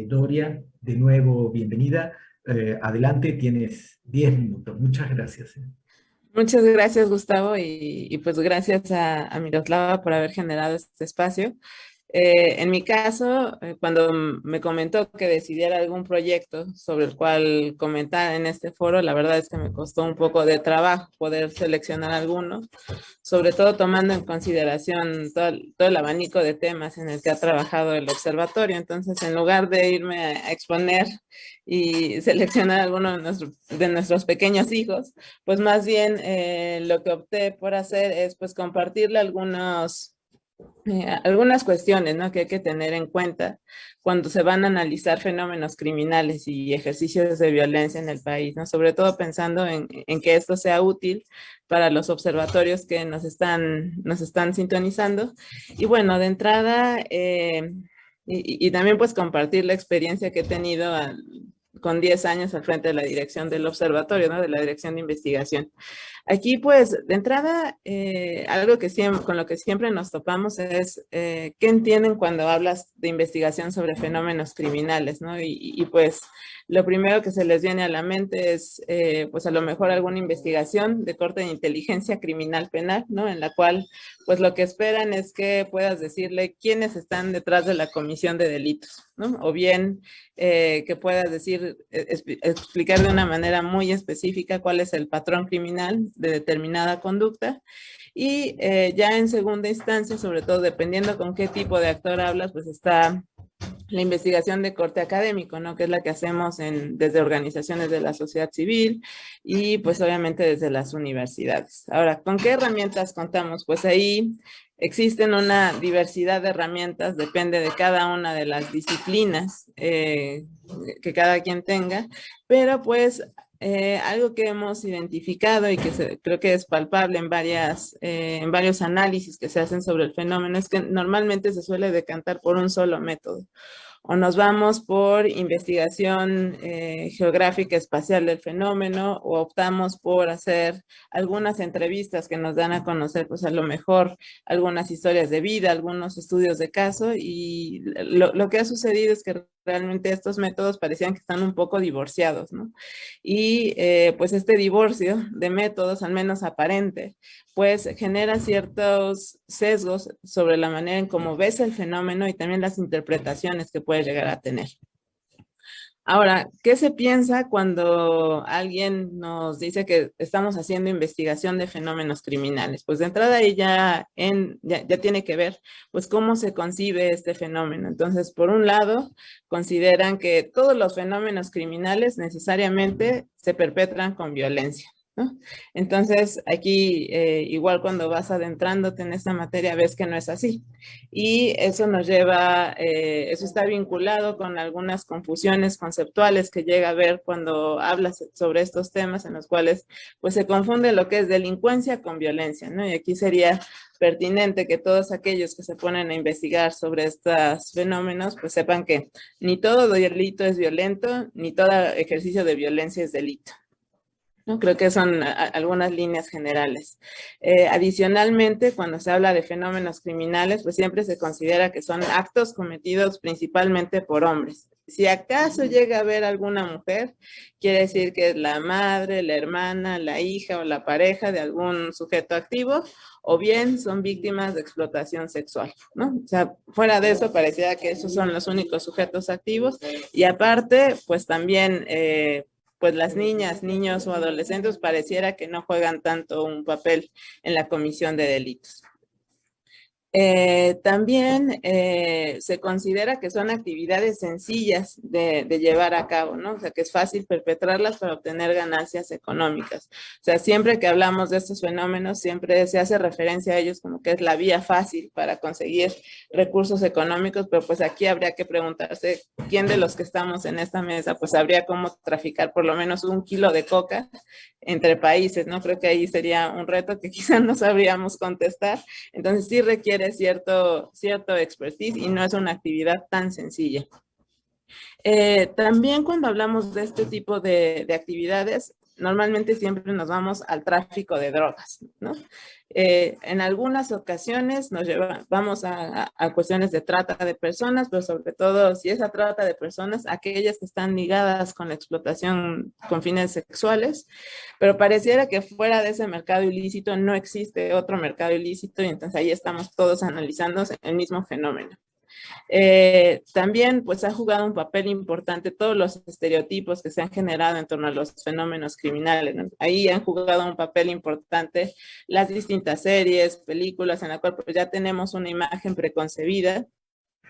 Doria, de nuevo, bienvenida. Adelante, tienes 10 minutos. Muchas gracias. Muchas gracias, Gustavo, y pues gracias a Miroslava por haber generado este espacio. En mi caso, cuando me comentó que decidiera algún proyecto sobre el cual comentar en este foro, la verdad es que me costó un poco de trabajo poder seleccionar alguno, sobre todo tomando en consideración todo el abanico de temas en el que ha trabajado el observatorio. Entonces, en lugar de irme a exponer y seleccionar alguno de nuestros pequeños hijos, pues más bien lo que opté por hacer es pues compartirle algunos algunas cuestiones, ¿no?, que hay que tener en cuenta cuando se van a analizar fenómenos criminales y ejercicios de violencia en el país, ¿no? Sobre todo pensando en que esto sea útil para los observatorios que nos están sintonizando. Y bueno, de entrada, y también pues compartir la experiencia que he tenido con 10 años al frente de la dirección del observatorio, ¿no?, de la dirección de investigación. Aquí, pues, de entrada, algo que siempre, con lo que siempre nos topamos es qué entienden cuando hablas de investigación sobre fenómenos criminales, ¿no? Pues, lo primero que se les viene a la mente es, pues, a lo mejor alguna investigación de corte de inteligencia criminal penal, ¿no? En la cual, pues, lo que esperan es que puedas decirle quiénes están detrás de la comisión de delitos, ¿no? O bien que puedas decir, explicar de una manera muy específica cuál es el patrón criminal de determinada conducta. Y ya en segunda instancia, sobre todo dependiendo con qué tipo de actor hablas, pues está la investigación de corte académico, ¿no?, que es la que hacemos desde organizaciones de la sociedad civil y pues obviamente desde las universidades. Ahora, ¿con qué herramientas contamos? Pues ahí existen una diversidad de herramientas, depende de cada una de las disciplinas que cada quien tenga, pero pues algo que hemos identificado y que creo que es palpable en varios análisis que se hacen sobre el fenómeno es que normalmente se suele decantar por un solo método. O nos vamos por investigación geográfica espacial del fenómeno, o optamos por hacer algunas entrevistas que nos dan a conocer, pues a lo mejor algunas historias de vida, algunos estudios de caso, y lo que ha sucedido es que realmente estos métodos parecían que están un poco divorciados, ¿no? Y pues este divorcio de métodos, al menos aparente, pues genera ciertos sesgos sobre la manera en cómo ves el fenómeno y también las interpretaciones que puedes llegar a tener. Ahora, ¿qué se piensa cuando alguien nos dice que estamos haciendo investigación de fenómenos criminales? Pues de entrada ahí ya tiene que ver, pues, cómo se concibe este fenómeno. Entonces, por un lado, consideran que todos los fenómenos criminales necesariamente se perpetran con violencia, ¿no? Entonces, aquí igual cuando vas adentrándote en esta materia ves que no es así. Y eso nos lleva, eso está vinculado con algunas confusiones conceptuales que llega a haber cuando hablas sobre estos temas en los cuales pues se confunde lo que es delincuencia con violencia, ¿no? Y aquí sería pertinente que todos aquellos que se ponen a investigar sobre estos fenómenos pues sepan que ni todo delito es violento, ni todo ejercicio de violencia es delito, ¿no? Creo que son algunas líneas generales. Adicionalmente, cuando se habla de fenómenos criminales, pues siempre se considera que son actos cometidos principalmente por hombres. Si acaso llega a haber alguna mujer, quiere decir que es la madre, la hermana, la hija o la pareja de algún sujeto activo, o bien son víctimas de explotación sexual, ¿no? O sea, fuera de eso, pareciera que esos son los únicos sujetos activos. Y aparte, pues también pues las niñas, niños o adolescentes pareciera que no juegan tanto un papel en la comisión de delitos. También se considera que son actividades sencillas de llevar a cabo, ¿no? O sea, que es fácil perpetrarlas para obtener ganancias económicas. O sea, siempre que hablamos de estos fenómenos, siempre se hace referencia a ellos como que es la vía fácil para conseguir recursos económicos, pero pues aquí habría que preguntarse quién de los que estamos en esta mesa, pues sabría cómo traficar por lo menos 1 kilo de coca entre países, ¿no? Creo que ahí sería un reto que quizás no sabríamos contestar. Entonces sí requiere cierto expertise y no es una actividad tan sencilla. También cuando hablamos de este tipo de actividades, normalmente siempre nos vamos al tráfico de drogas, ¿no? En algunas ocasiones vamos a cuestiones de trata de personas, pero sobre todo si esa trata de personas, aquellas que están ligadas con la explotación con fines sexuales, pero pareciera que fuera de ese mercado ilícito no existe otro mercado ilícito y entonces ahí estamos todos analizando el mismo fenómeno. También pues ha jugado un papel importante todos los estereotipos que se han generado en torno a los fenómenos criminales, ¿no? Ahí han jugado un papel importante las distintas series, películas en las cuales pues ya tenemos una imagen preconcebida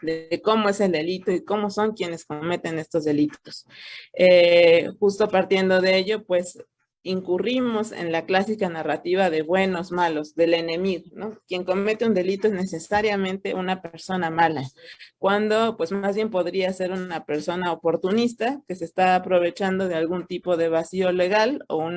de cómo es el delito y cómo son quienes cometen estos delitos. Justo partiendo de ello, pues incurrimos en la clásica narrativa de buenos, malos, del enemigo, ¿no? Quien comete un delito es necesariamente una persona mala, cuando pues más bien podría ser una persona oportunista que se está aprovechando de algún tipo de vacío legal o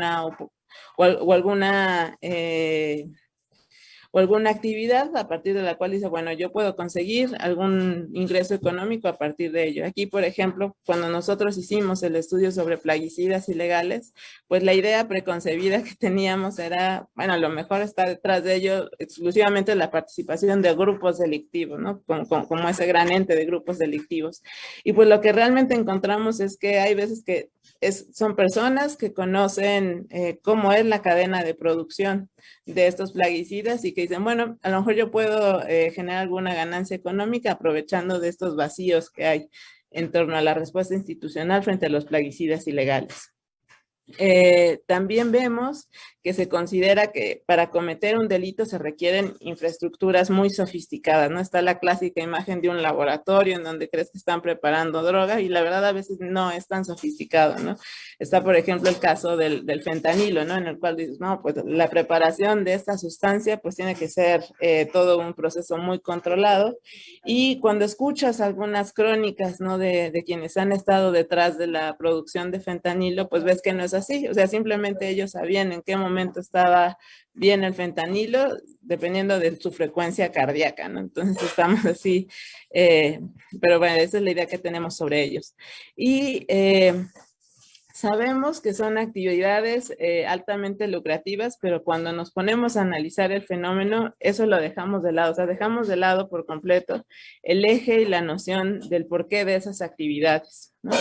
alguna actividad a partir de la cual dice, bueno, yo puedo conseguir algún ingreso económico a partir de ello. Aquí, por ejemplo, cuando nosotros hicimos el estudio sobre plaguicidas ilegales, pues la idea preconcebida que teníamos era, bueno, a lo mejor está detrás de ello exclusivamente la participación de grupos delictivos, ¿no? Como ese gran ente de grupos delictivos. Y pues lo que realmente encontramos es que hay veces que son personas que conocen cómo es la cadena de producción de estos plaguicidas y que dicen, bueno, a lo mejor yo puedo generar alguna ganancia económica aprovechando de estos vacíos que hay en torno a la respuesta institucional frente a los plaguicidas ilegales. También vemos que se considera que para cometer un delito se requieren infraestructuras muy sofisticadas, ¿no? Está la clásica imagen de un laboratorio en donde crees que están preparando droga y la verdad a veces no es tan sofisticado, ¿no? Está, por ejemplo, el caso del fentanilo, ¿no? En el cual dices, no, pues la preparación de esta sustancia pues tiene que ser todo un proceso muy controlado y cuando escuchas algunas crónicas, ¿no? De quienes han estado detrás de la producción de fentanilo, pues ves que no es así, o sea, simplemente ellos sabían en qué momento estaba bien el fentanilo, dependiendo de su frecuencia cardíaca, ¿no? Entonces estamos así, pero bueno, esa es la idea que tenemos sobre ellos. Y sabemos que son actividades altamente lucrativas, pero cuando nos ponemos a analizar el fenómeno, eso lo dejamos de lado, o sea, dejamos de lado por completo el eje y la noción del porqué de esas actividades, ¿no?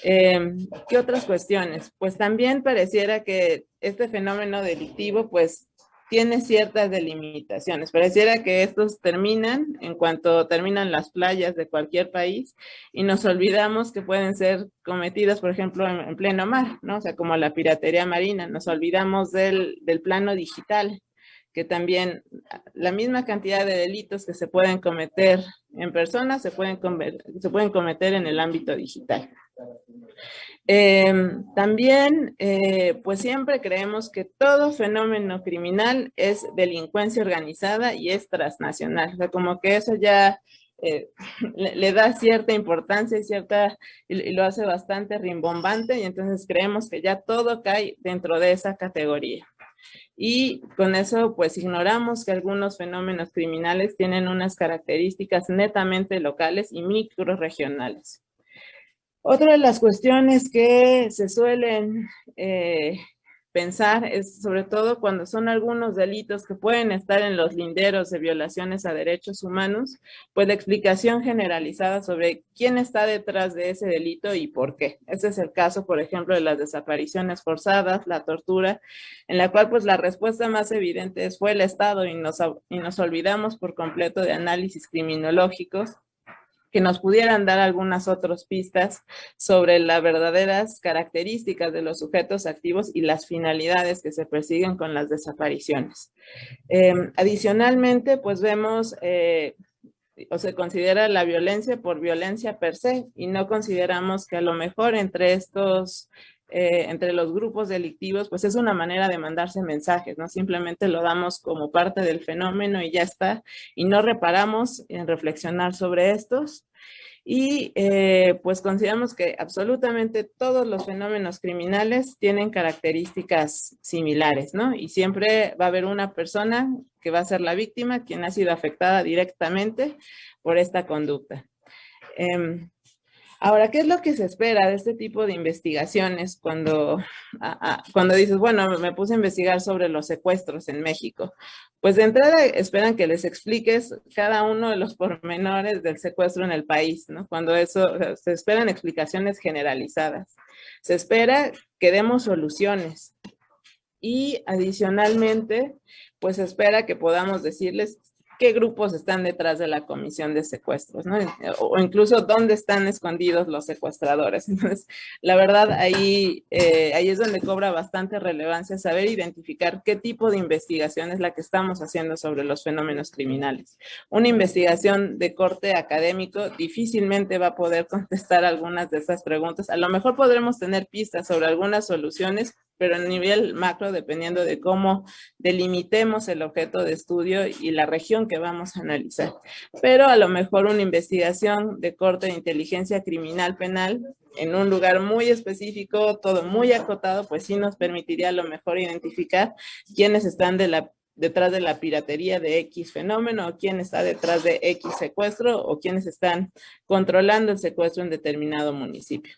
¿Qué otras cuestiones? Pues también pareciera que este fenómeno delictivo pues tiene ciertas delimitaciones. Pareciera que estos terminan en cuanto terminan las playas de cualquier país y nos olvidamos que pueden ser cometidas, por ejemplo, en pleno mar, ¿no? O sea, como la piratería marina. Nos olvidamos del plano digital, que también la misma cantidad de delitos que se pueden cometer en persona se pueden cometer en el ámbito digital. También, pues siempre creemos que todo fenómeno criminal es delincuencia organizada y es transnacional. O sea, como que eso ya le da cierta importancia y lo hace bastante rimbombante y entonces creemos que ya todo cae dentro de esa categoría. Y con eso pues ignoramos que algunos fenómenos criminales tienen unas características netamente locales y microrregionales. Otra de las cuestiones que se suelen pensar es sobre todo cuando son algunos delitos que pueden estar en los linderos de violaciones a derechos humanos, pues la explicación generalizada sobre quién está detrás de ese delito y por qué. Ese es el caso, por ejemplo, de las desapariciones forzadas, la tortura, en la cual pues la respuesta más evidente fue el Estado y nos olvidamos por completo de análisis criminológicos que nos pudieran dar algunas otras pistas sobre las verdaderas características de los sujetos activos y las finalidades que se persiguen con las desapariciones. Adicionalmente, pues vemos o se considera la violencia por violencia per se y no consideramos que a lo mejor entre los grupos delictivos, pues es una manera de mandarse mensajes, ¿no? Simplemente lo damos como parte del fenómeno y ya está, y no reparamos en reflexionar sobre estos. Y pues consideramos que absolutamente todos los fenómenos criminales tienen características similares, ¿no? Y siempre va a haber una persona que va a ser la víctima, quien ha sido afectada directamente por esta conducta. Ahora, ¿qué es lo que se espera de este tipo de investigaciones cuando dices, bueno, me puse a investigar sobre los secuestros en México? Pues de entrada esperan que les expliques cada uno de los pormenores del secuestro en el país, ¿no? Cuando eso, o sea, se esperan explicaciones generalizadas. Se espera que demos soluciones y adicionalmente, pues se espera que podamos decirles qué grupos están detrás de la comisión de secuestros, ¿no? O incluso dónde están escondidos los secuestradores. Entonces, la verdad, ahí es donde cobra bastante relevancia saber identificar qué tipo de investigación es la que estamos haciendo sobre los fenómenos criminales. Una investigación de corte académico difícilmente va a poder contestar algunas de esas preguntas. A lo mejor podremos tener pistas sobre algunas soluciones, pero a nivel macro, dependiendo de cómo delimitemos el objeto de estudio y la región que vamos a analizar. Pero a lo mejor una investigación de corte de inteligencia criminal penal en un lugar muy específico, todo muy acotado, pues sí nos permitiría a lo mejor identificar quiénes están detrás de la piratería de X fenómeno, o quién está detrás de X secuestro, o quiénes están controlando el secuestro en determinado municipio.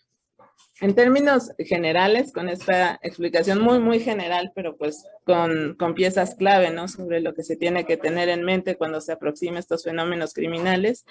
En términos generales, con esta explicación muy general, pero pues con piezas clave, ¿no?, sobre lo que se tiene que tener en mente cuando se aproxima estos fenómenos criminales,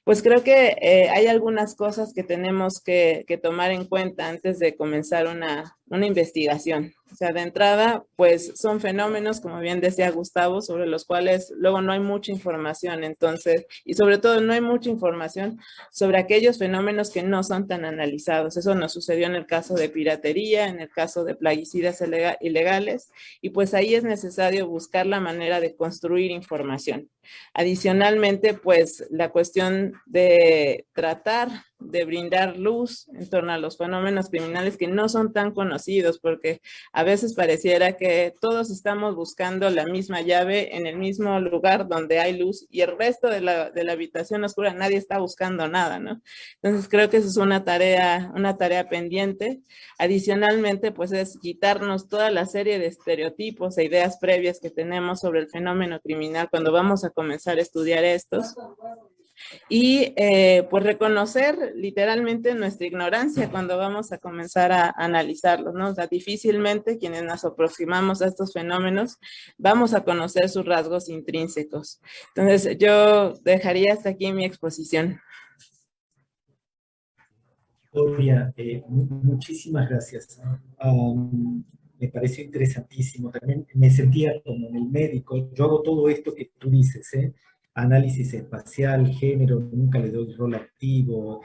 pues creo que hay algunas cosas que tenemos que tomar en cuenta antes de comenzar una investigación. O sea, de entrada, pues son fenómenos, como bien decía Gustavo, sobre los cuales luego no hay mucha información. Entonces, y sobre todo no hay mucha información sobre aquellos fenómenos que no son tan analizados. Eso nos sucedió en el caso de piratería, en el caso de plaguicidas ilegales, y pues ahí es necesario buscar la manera de construir información. Adicionalmente, pues la cuestión de tratar de brindar luz en torno a los fenómenos criminales que no son tan conocidos, porque a veces pareciera que todos estamos buscando la misma llave en el mismo lugar donde hay luz, y el resto de la habitación oscura nadie está buscando nada, ¿no? Entonces creo que eso es una tarea pendiente. Adicionalmente, pues es quitarnos toda la serie de estereotipos e ideas previas que tenemos sobre el fenómeno criminal cuando vamos a comenzar a estudiar estos. Y pues reconocer literalmente nuestra ignorancia cuando vamos a comenzar a analizarlos, ¿no? O sea, difícilmente quienes nos aproximamos a estos fenómenos vamos a conocer sus rasgos intrínsecos. Entonces, yo dejaría hasta aquí mi exposición. Gloria, muchísimas gracias. Me pareció interesantísimo. También me sentía como en el médico. Yo hago todo esto que tú dices, análisis espacial, género, nunca le doy rol activo.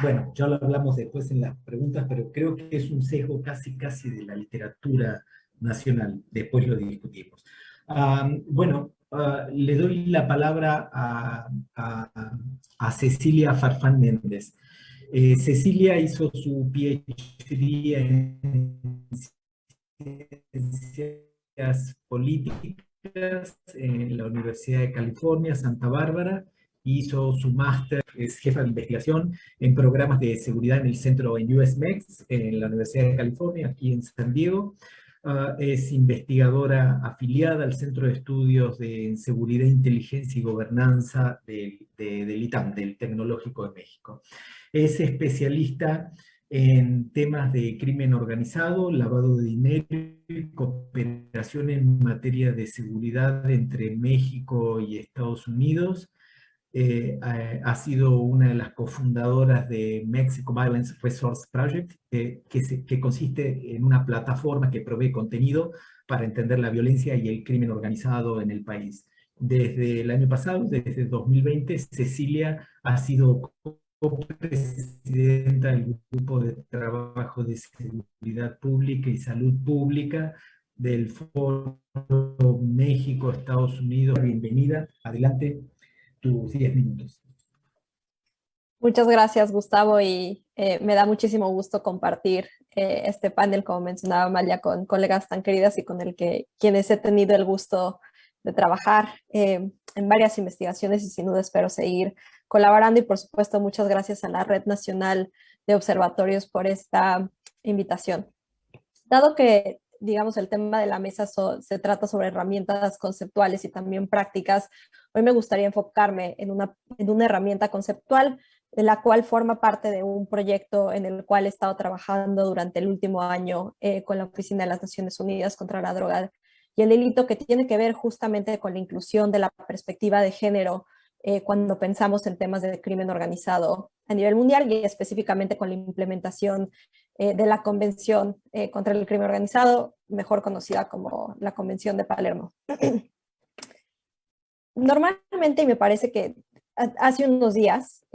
Bueno, ya lo hablamos después en las preguntas, pero creo que es un sesgo casi de la literatura nacional. Después lo discutimos. Bueno, le doy la palabra a Cecilia Farfán Méndez. Cecilia hizo su PhD en Ciencias Políticas en la Universidad de California, Santa Bárbara. Hizo su máster, es jefa de investigación en programas de seguridad en el centro en USMEX, en la Universidad de California, aquí en San Diego. Es investigadora afiliada al Centro de Estudios de Seguridad, Inteligencia y Gobernanza del ITAM, del Tecnológico de México. Es especialista en temas de crimen organizado, lavado de dinero y cooperación en materia de seguridad entre México y Estados Unidos. Ha sido una de las cofundadoras de Mexico Violence Resource Project, que consiste en una plataforma que provee contenido para entender la violencia y el crimen organizado en el país. Desde el año pasado, desde 2020, Cecilia ha sido copresidenta del Grupo de Trabajo de Seguridad Pública y Salud Pública del Foro México-Estados Unidos. Bienvenida, adelante, tus 10 minutos. Muchas gracias, Gustavo, y me da muchísimo gusto compartir este panel, como mencionaba Amalia, con colegas tan queridas y con quienes he tenido el gusto de trabajar en varias investigaciones, y sin duda espero seguir colaborando. Y por supuesto, muchas gracias a la Red Nacional de Observatorios por esta invitación. Dado que, digamos, el tema de la mesa se trata sobre herramientas conceptuales y también prácticas, hoy me gustaría enfocarme en una herramienta conceptual, de la cual forma parte de un proyecto en el cual he estado trabajando durante el último año con la Oficina de las Naciones Unidas contra la Droga y el Delito, que tiene que ver justamente con la inclusión de la perspectiva de género cuando pensamos en temas de crimen organizado a nivel mundial, y específicamente con la implementación de la Convención contra el Crimen Organizado, mejor conocida como la Convención de Palermo. Normalmente, y me parece que hace unos días,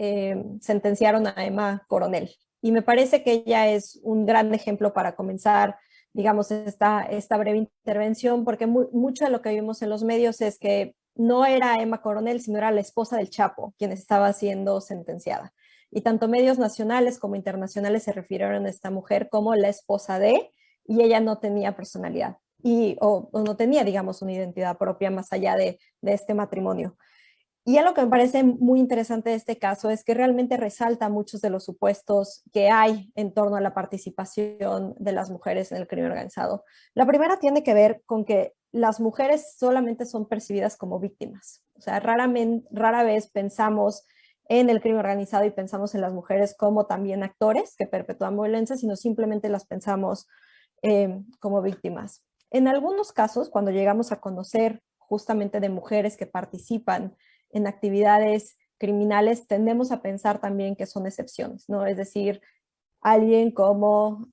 sentenciaron a Emma Coronel, y me parece que ella es un gran ejemplo para comenzar, digamos, esta breve intervención, porque mucho de lo que vimos en los medios es que no era Emma Coronel, sino era la esposa del Chapo quien estaba siendo sentenciada. Y tanto medios nacionales como internacionales se refirieron a esta mujer como la esposa de, y ella no tenía personalidad o no tenía, digamos, una identidad propia más allá de este matrimonio. Y algo que me parece muy interesante de este caso es que realmente resalta muchos de los supuestos que hay en torno a la participación de las mujeres en el crimen organizado. La primera tiene que ver con que las mujeres solamente son percibidas como víctimas. O sea, rara vez pensamos en el crimen organizado y pensamos en las mujeres como también actores que perpetúan violencia, sino simplemente las pensamos como víctimas. En algunos casos, cuando llegamos a conocer justamente de mujeres que participan en actividades criminales, tendemos a pensar también que son excepciones, ¿no? Es decir, alguien como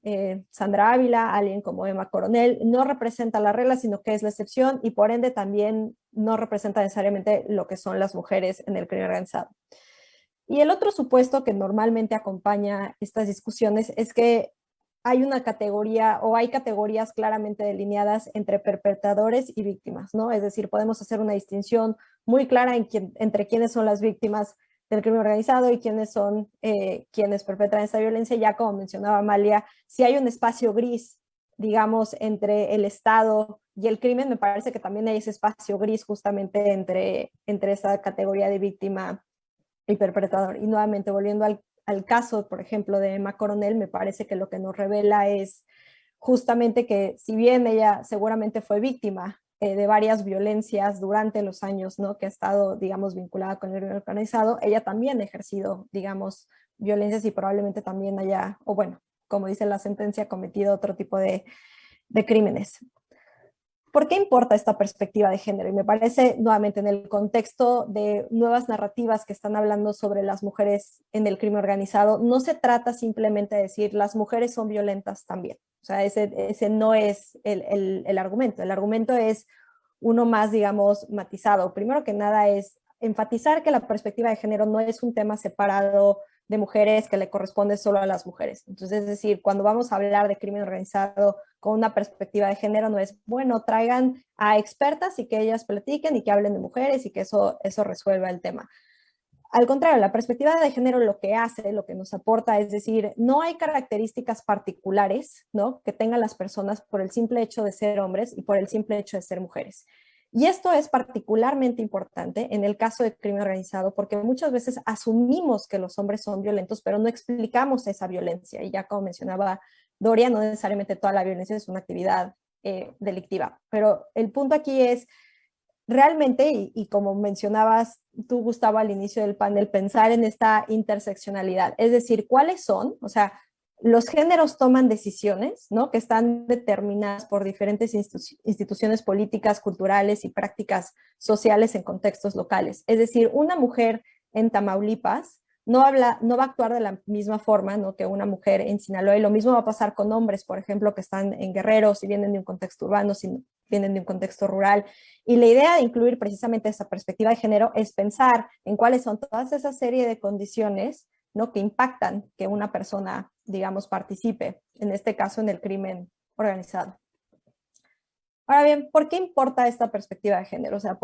Sandra Ávila, alguien como Emma Coronel, no representa la regla, sino que es la excepción y por ende también no representa necesariamente lo que son las mujeres en el crimen organizado. Y el otro supuesto que normalmente acompaña estas discusiones es que hay una categoría o hay categorías claramente delineadas entre perpetradores y víctimas, ¿no? Es decir, podemos hacer una distinción muy clara entre quiénes son las víctimas del crimen organizado y quiénes son quienes perpetran esta violencia. Ya como mencionaba Amalia, si hay un espacio gris, digamos, entre el Estado y el crimen, me parece que también hay ese espacio gris justamente entre esa categoría de víctima y perpetrador. Y nuevamente, volviendo al caso, por ejemplo, de Emma Coronel, me parece que lo que nos revela es justamente que si bien ella seguramente fue víctima de varias violencias durante los años, ¿no?, que ha estado, digamos, vinculada con el crimen organizado, ella también ha ejercido, digamos, violencias y probablemente también haya, o bueno, como dice la sentencia, cometido otro tipo de crímenes. ¿Por qué importa esta perspectiva de género? Y me parece, nuevamente, en el contexto de nuevas narrativas que están hablando sobre las mujeres en el crimen organizado, no se trata simplemente de decir las mujeres son violentas también. O sea, ese no es el argumento. El argumento es uno más, digamos, matizado. Primero que nada es enfatizar que la perspectiva de género no es un tema separado de mujeres que le corresponde solo a las mujeres. Entonces, es decir, cuando vamos a hablar de crimen organizado con una perspectiva de género, no es, bueno, traigan a expertas y que ellas platiquen y que hablen de mujeres y que eso resuelva el tema. Al contrario, la perspectiva de género lo que hace, lo que nos aporta, es decir, no hay características particulares, ¿no?, que tengan las personas por el simple hecho de ser hombres y por el simple hecho de ser mujeres. Y esto es particularmente importante en el caso de crimen organizado, porque muchas veces asumimos que los hombres son violentos, pero no explicamos esa violencia. Y ya como mencionaba Doria, no necesariamente toda la violencia es una actividad delictiva. Pero el punto aquí es realmente, y como mencionabas tú, Gustavo, al inicio del panel, pensar en esta interseccionalidad. Es decir, ¿cuáles son? O sea, los géneros toman decisiones, ¿no?, que están determinadas por diferentes instituciones políticas, culturales y prácticas sociales en contextos locales. Es decir, una mujer en Tamaulipas no va a actuar de la misma forma, ¿no?, que una mujer en Sinaloa, y lo mismo va a pasar con hombres, por ejemplo, que están en Guerrero, si vienen de un contexto urbano, si vienen de un contexto rural. Y la idea de incluir precisamente esa perspectiva de género es pensar en cuáles son todas esa serie de condiciones, ¿no?, que impactan que una persona, digamos, participe, en este caso, en el crimen organizado. Ahora bien, ¿por qué importa esta perspectiva de género? O sea,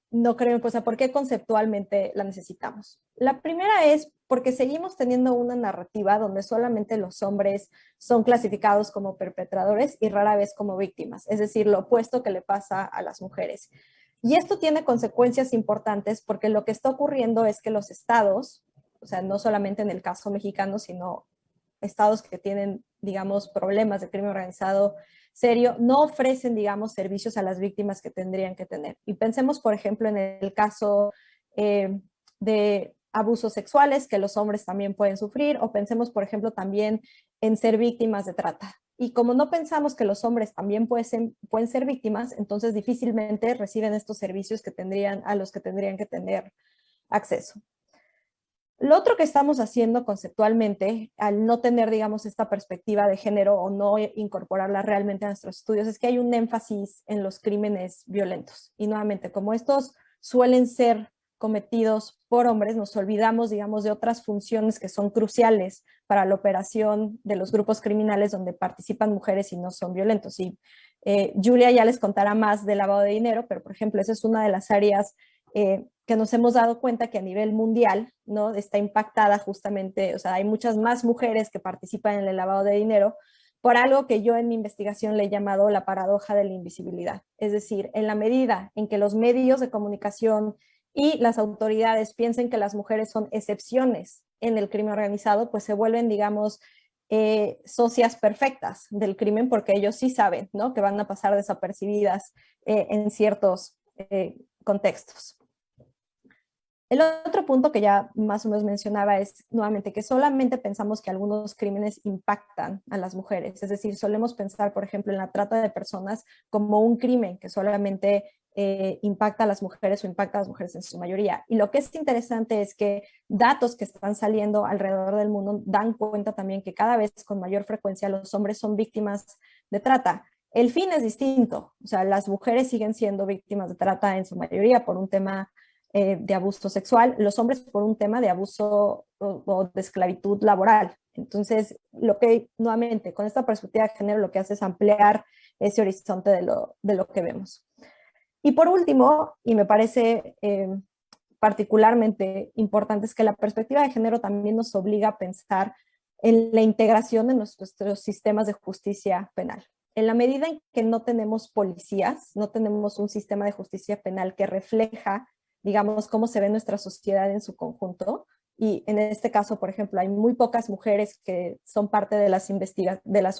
no creo, o sea, ¿por qué conceptualmente la necesitamos? La primera es porque seguimos teniendo una narrativa donde solamente los hombres son clasificados como perpetradores y rara vez como víctimas, es decir, lo opuesto que le pasa a las mujeres. Y esto tiene consecuencias importantes porque lo que está ocurriendo es que los estados, o sea, no solamente en el caso mexicano, sino estados que tienen, digamos, problemas de crimen organizado serio, no ofrecen, digamos, servicios a las víctimas que tendrían que tener. Y pensemos, por ejemplo, en el caso de abusos sexuales que los hombres también pueden sufrir, o pensemos, por ejemplo, también en ser víctimas de trata. Y como no pensamos que los hombres también pueden ser víctimas, entonces difícilmente reciben estos servicios a los que tendrían que tener acceso. Lo otro que estamos haciendo conceptualmente, al no tener, digamos, esta perspectiva de género o no incorporarla realmente a nuestros estudios, es que hay un énfasis en los crímenes violentos. Y nuevamente, como estos suelen ser cometidos por hombres, nos olvidamos, digamos, de otras funciones que son cruciales para la operación de los grupos criminales donde participan mujeres y no son violentos. Y Julia ya les contará más del lavado de dinero, pero, por ejemplo, esa es una de las áreas que nos hemos dado cuenta que a nivel mundial, ¿no?, está impactada justamente, o sea, hay muchas más mujeres que participan en el lavado de dinero, por algo que yo en mi investigación le he llamado la paradoja de la invisibilidad. Es decir, en la medida en que los medios de comunicación y las autoridades piensen que las mujeres son excepciones en el crimen organizado, pues se vuelven, digamos, socias perfectas del crimen, porque ellos sí saben, ¿no?, que van a pasar desapercibidas en ciertos contextos. El otro punto que ya más o menos mencionaba es nuevamente que solamente pensamos que algunos crímenes impactan a las mujeres. Es decir, solemos pensar, por ejemplo, en la trata de personas como un crimen que solamente impacta a las mujeres o impacta a las mujeres en su mayoría. Y lo que es interesante es que datos que están saliendo alrededor del mundo dan cuenta también que cada vez con mayor frecuencia los hombres son víctimas de trata. El fin es distinto, o sea, las mujeres siguen siendo víctimas de trata en su mayoría por un tema de abuso sexual, los hombres por un tema de abuso o de esclavitud laboral. Entonces, lo que nuevamente con esta perspectiva de género lo que hace es ampliar ese horizonte de lo que vemos. Y por último, y me parece particularmente importante, es que la perspectiva de género también nos obliga a pensar en la integración de nuestros sistemas de justicia penal. En la medida en que no tenemos policías, no tenemos un sistema de justicia penal que refleja, digamos, cómo se ve nuestra sociedad en su conjunto, y en este caso, por ejemplo, hay muy pocas mujeres que son parte de las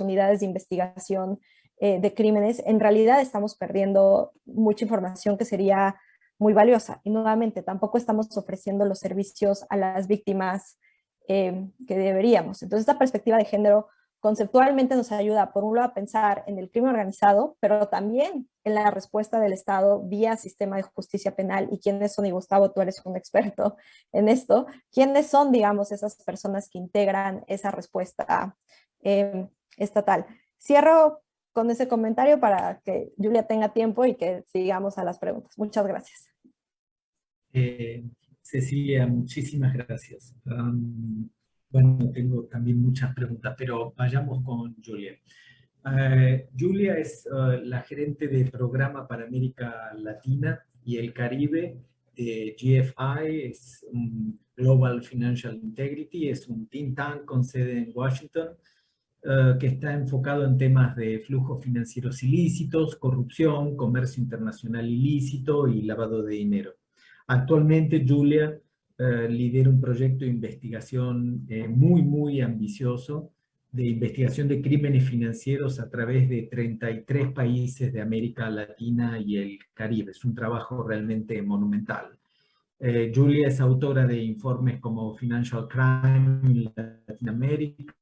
unidades de investigación de crímenes, en realidad estamos perdiendo mucha información que sería muy valiosa. Y nuevamente, tampoco estamos ofreciendo los servicios a las víctimas que deberíamos. Entonces, esta perspectiva de género conceptualmente nos ayuda, por un lado, a pensar en el crimen organizado, pero también en la respuesta del Estado vía sistema de justicia penal. ¿Y quiénes son? Y Gustavo, tú eres un experto en esto. ¿Quiénes son, digamos, esas personas que integran esa respuesta estatal? Cierro con ese comentario para que Julia tenga tiempo y que sigamos a las preguntas. Muchas gracias. Cecilia, muchísimas gracias. Bueno, tengo también muchas preguntas, pero vayamos con Julia. Julia es la gerente de programa para América Latina y el Caribe de GFI, es un Global Financial Integrity, es un think tank con sede en Washington, que está enfocado en temas de flujos financieros ilícitos, corrupción, comercio internacional ilícito y lavado de dinero. Actualmente, Julia lidera un proyecto de investigación muy ambicioso, de investigación de crímenes financieros a través de 33 países de América Latina y el Caribe. Es un trabajo realmente monumental. Julia es autora de informes como Financial Crime en Latinoamérica,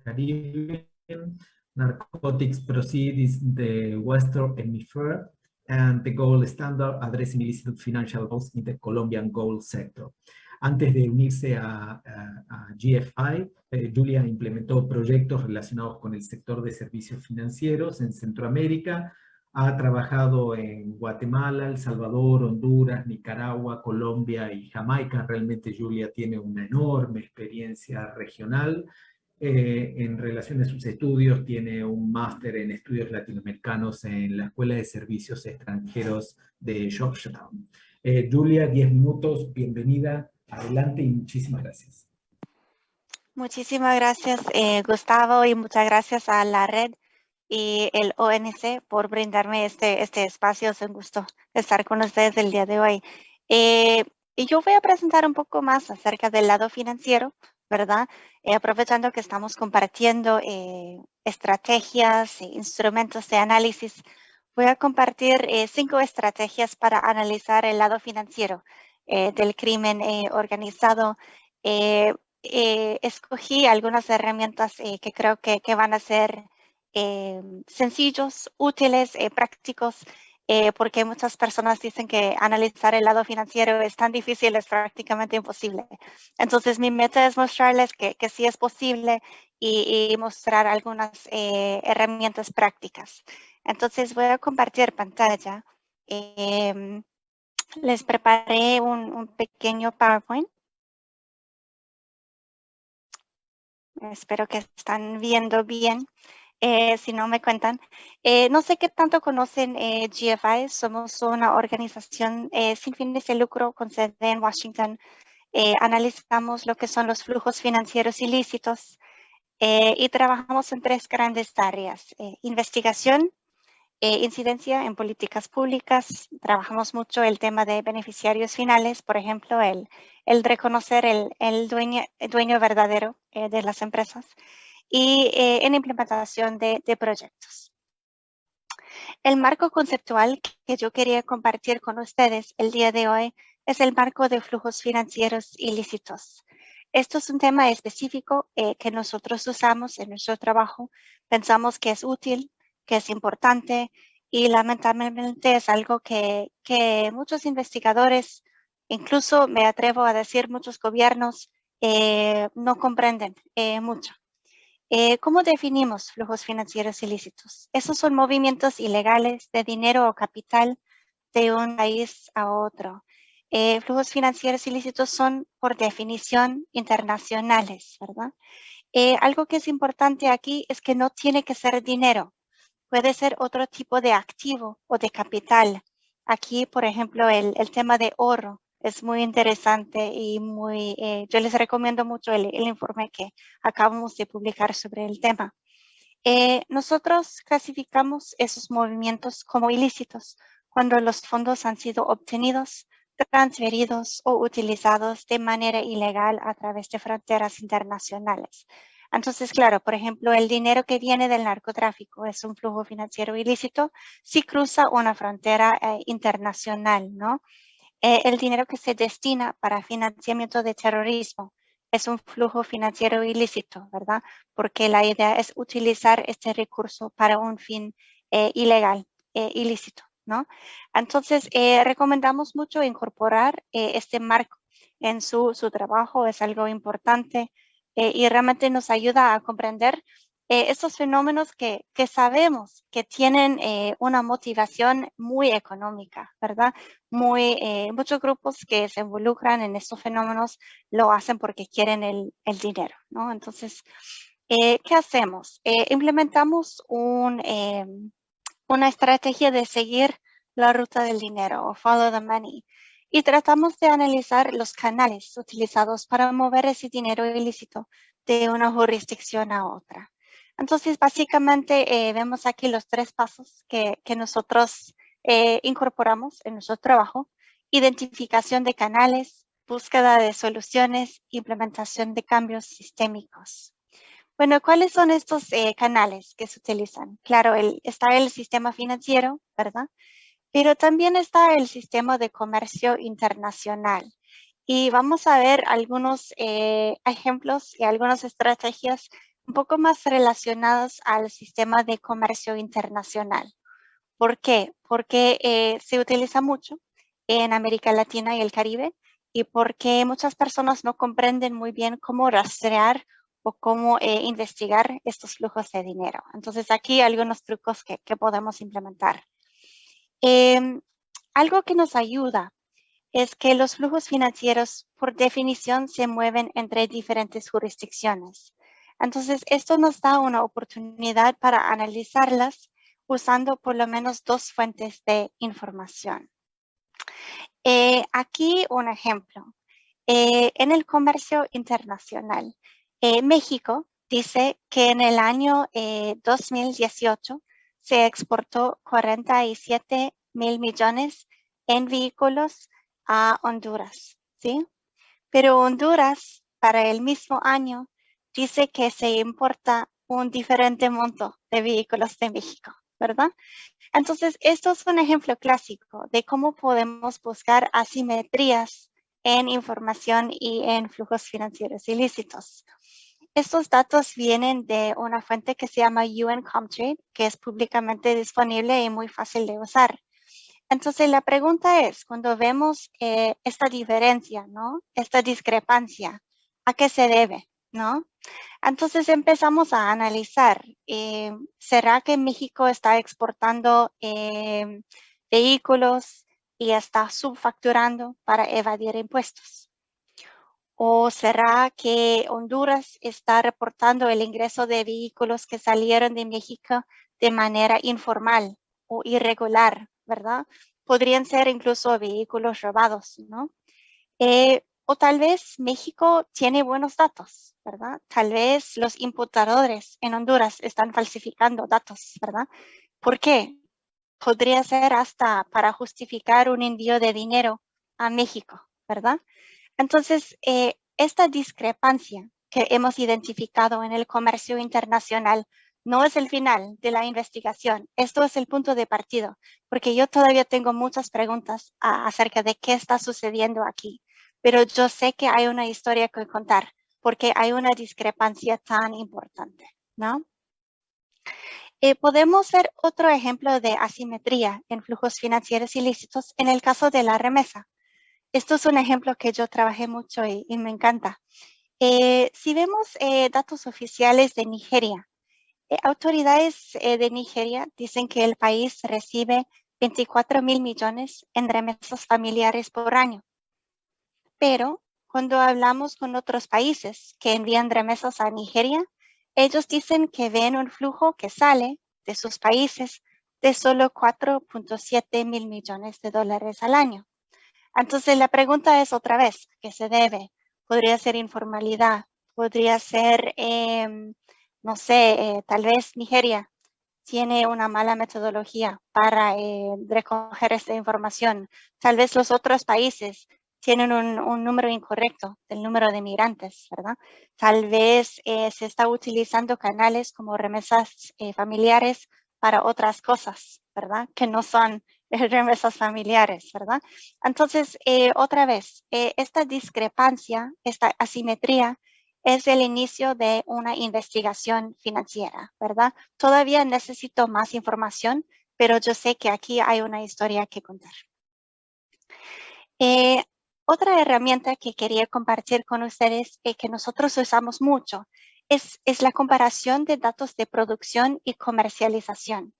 Caribbean, Narcotics Proceeds in the Western Hemisphere, and the Gold Standard Addressing Illicit Financial Flows in the Colombian Gold Sector. Antes de unirse a GFI, Julia implementó proyectos relacionados con el sector de servicios financieros en Centroamérica. Ha trabajado en Guatemala, El Salvador, Honduras, Nicaragua, Colombia y Jamaica. Realmente Julia tiene una enorme experiencia regional. En relación a sus estudios, tiene un máster en estudios latinoamericanos en la Escuela de Servicios Extranjeros de Georgetown. Julia, 10 minutos, bienvenida, adelante y muchísimas gracias. Muchísimas gracias, Gustavo, y muchas gracias a la red y el ONC por brindarme este espacio. Es un gusto estar con ustedes el día de hoy. Y yo voy a presentar un poco más acerca del lado financiero, ¿verdad? Aprovechando que estamos compartiendo estrategias e instrumentos de análisis, voy a compartir 5 estrategias para analizar el lado financiero del crimen organizado. Escogí algunas herramientas que creo que van a ser sencillos, útiles, prácticos, porque muchas personas dicen que analizar el lado financiero es tan difícil, es prácticamente imposible. Entonces, mi meta es mostrarles que sí es posible y mostrar algunas herramientas prácticas. Entonces, voy a compartir pantalla. Les preparé un pequeño PowerPoint. Espero que están viendo bien. Si no me cuentan. No sé qué tanto conocen GFI. Somos una organización sin fines de lucro con sede en Washington. Analizamos lo que son los flujos financieros ilícitos y trabajamos en 3 grandes áreas: investigación, incidencia en políticas públicas. Trabajamos mucho el tema de beneficiarios finales, por ejemplo, el reconocer el dueño verdadero de las empresas, y en implementación de proyectos. El marco conceptual que yo quería compartir con ustedes el día de hoy es el marco de flujos financieros ilícitos. Esto es un tema específico que nosotros usamos en nuestro trabajo. Pensamos que es útil, que es importante, y lamentablemente es algo que muchos investigadores, incluso me atrevo a decir muchos gobiernos, no comprenden mucho. ¿Cómo definimos flujos financieros ilícitos? Esos son movimientos ilegales de dinero o capital de un país a otro. Flujos financieros ilícitos son, por definición, internacionales, ¿verdad? Algo que es importante aquí es que no tiene que ser dinero. Puede ser otro tipo de activo o de capital. Aquí, por ejemplo, el tema de oro es muy interesante y yo les recomiendo mucho el informe que acabamos de publicar sobre el tema. Nosotros clasificamos esos movimientos como ilícitos cuando los fondos han sido obtenidos, transferidos o utilizados de manera ilegal a través de fronteras internacionales. Entonces, claro, por ejemplo, el dinero que viene del narcotráfico es un flujo financiero ilícito si cruza una frontera internacional, ¿no? El dinero que se destina para financiamiento de terrorismo es un flujo financiero ilícito, ¿verdad? Porque la idea es utilizar este recurso para un fin ilegal, ilícito, ¿no? Entonces, recomendamos mucho incorporar este marco en su trabajo. Es algo importante y realmente nos ayuda a comprender estos fenómenos que sabemos que tienen una motivación muy económica, ¿verdad? Muchos grupos que se involucran en estos fenómenos lo hacen porque quieren el dinero, ¿no? Entonces, ¿qué hacemos? Implementamos una estrategia de seguir la ruta del dinero o follow the money, y tratamos de analizar los canales utilizados para mover ese dinero ilícito de una jurisdicción a otra. Entonces, básicamente vemos aquí los 3 pasos que nosotros incorporamos en nuestro trabajo: identificación de canales, búsqueda de soluciones, implementación de cambios sistémicos. Bueno, ¿cuáles son estos canales que se utilizan? Claro, está el sistema financiero, ¿verdad? Pero también está el sistema de comercio internacional. Y vamos a ver algunos ejemplos y algunas estrategias un poco más relacionadas al sistema de comercio internacional. ¿Por qué? Porque se utiliza mucho en América Latina y el Caribe, y porque muchas personas no comprenden muy bien cómo rastrear o cómo investigar estos flujos de dinero. Entonces, aquí hay algunos trucos que podemos implementar. Algo que nos ayuda es que los flujos financieros, por definición, se mueven entre diferentes jurisdicciones. Entonces, esto nos da una oportunidad para analizarlas usando por lo menos 2 fuentes de información. Aquí un ejemplo. En el comercio internacional, México dice que en el año 2018 se exportó 47,000 millones en vehículos a Honduras, ¿sí? Pero Honduras, para el mismo año, dice que se importa un diferente monto de vehículos de México, ¿verdad? Entonces, esto es un ejemplo clásico de cómo podemos buscar asimetrías en información y en flujos financieros ilícitos. Estos datos vienen de una fuente que se llama UN Comtrade, que es públicamente disponible y muy fácil de usar. Entonces, la pregunta es, cuando vemos esta diferencia, ¿no? Esta discrepancia, ¿a qué se debe, no? Entonces empezamos a analizar, ¿será que México está exportando vehículos y está subfacturando para evadir impuestos? ¿O será que Honduras está reportando el ingreso de vehículos que salieron de México de manera informal o irregular, ¿verdad? Podrían ser incluso vehículos robados, ¿no? O tal vez México tiene buenos datos, ¿verdad? Tal vez los imputadores en Honduras están falsificando datos, ¿verdad? ¿Por qué? Podría ser hasta para justificar un envío de dinero a México, ¿verdad? Entonces, esta discrepancia que hemos identificado en el comercio internacional no es el final de la investigación. Esto es el punto de partida, porque yo todavía tengo muchas preguntas acerca de qué está sucediendo aquí, pero yo sé que hay una historia que contar, porque hay una discrepancia tan importante, ¿no? Podemos ver otro ejemplo de asimetría en flujos financieros ilícitos en el caso de la remesa. Esto es un ejemplo que yo trabajé mucho y me encanta. Si vemos datos oficiales de Nigeria, autoridades de Nigeria dicen que el país recibe 24.000 millones en remesas familiares por año. Pero cuando hablamos con otros países que envían remesas a Nigeria, ellos dicen que ven un flujo que sale de sus países de solo 4.7 mil millones de dólares al año. Entonces la pregunta es otra vez, ¿a qué se debe? Podría ser informalidad, podría ser, no sé, tal vez Nigeria tiene una mala metodología para recoger esta información. Tal vez los otros países tienen un número incorrecto del número de migrantes, ¿verdad? Tal vez se está utilizando canales como remesas familiares para otras cosas, ¿verdad? Que no son remesas familiares, ¿verdad? Entonces, otra vez, esta discrepancia, esta asimetría, es el inicio de una investigación financiera, ¿verdad? Todavía necesito más información, pero yo sé que aquí hay una historia que contar. Otra herramienta que quería compartir con ustedes que nosotros usamos mucho es la comparación de datos de producción y comercialización.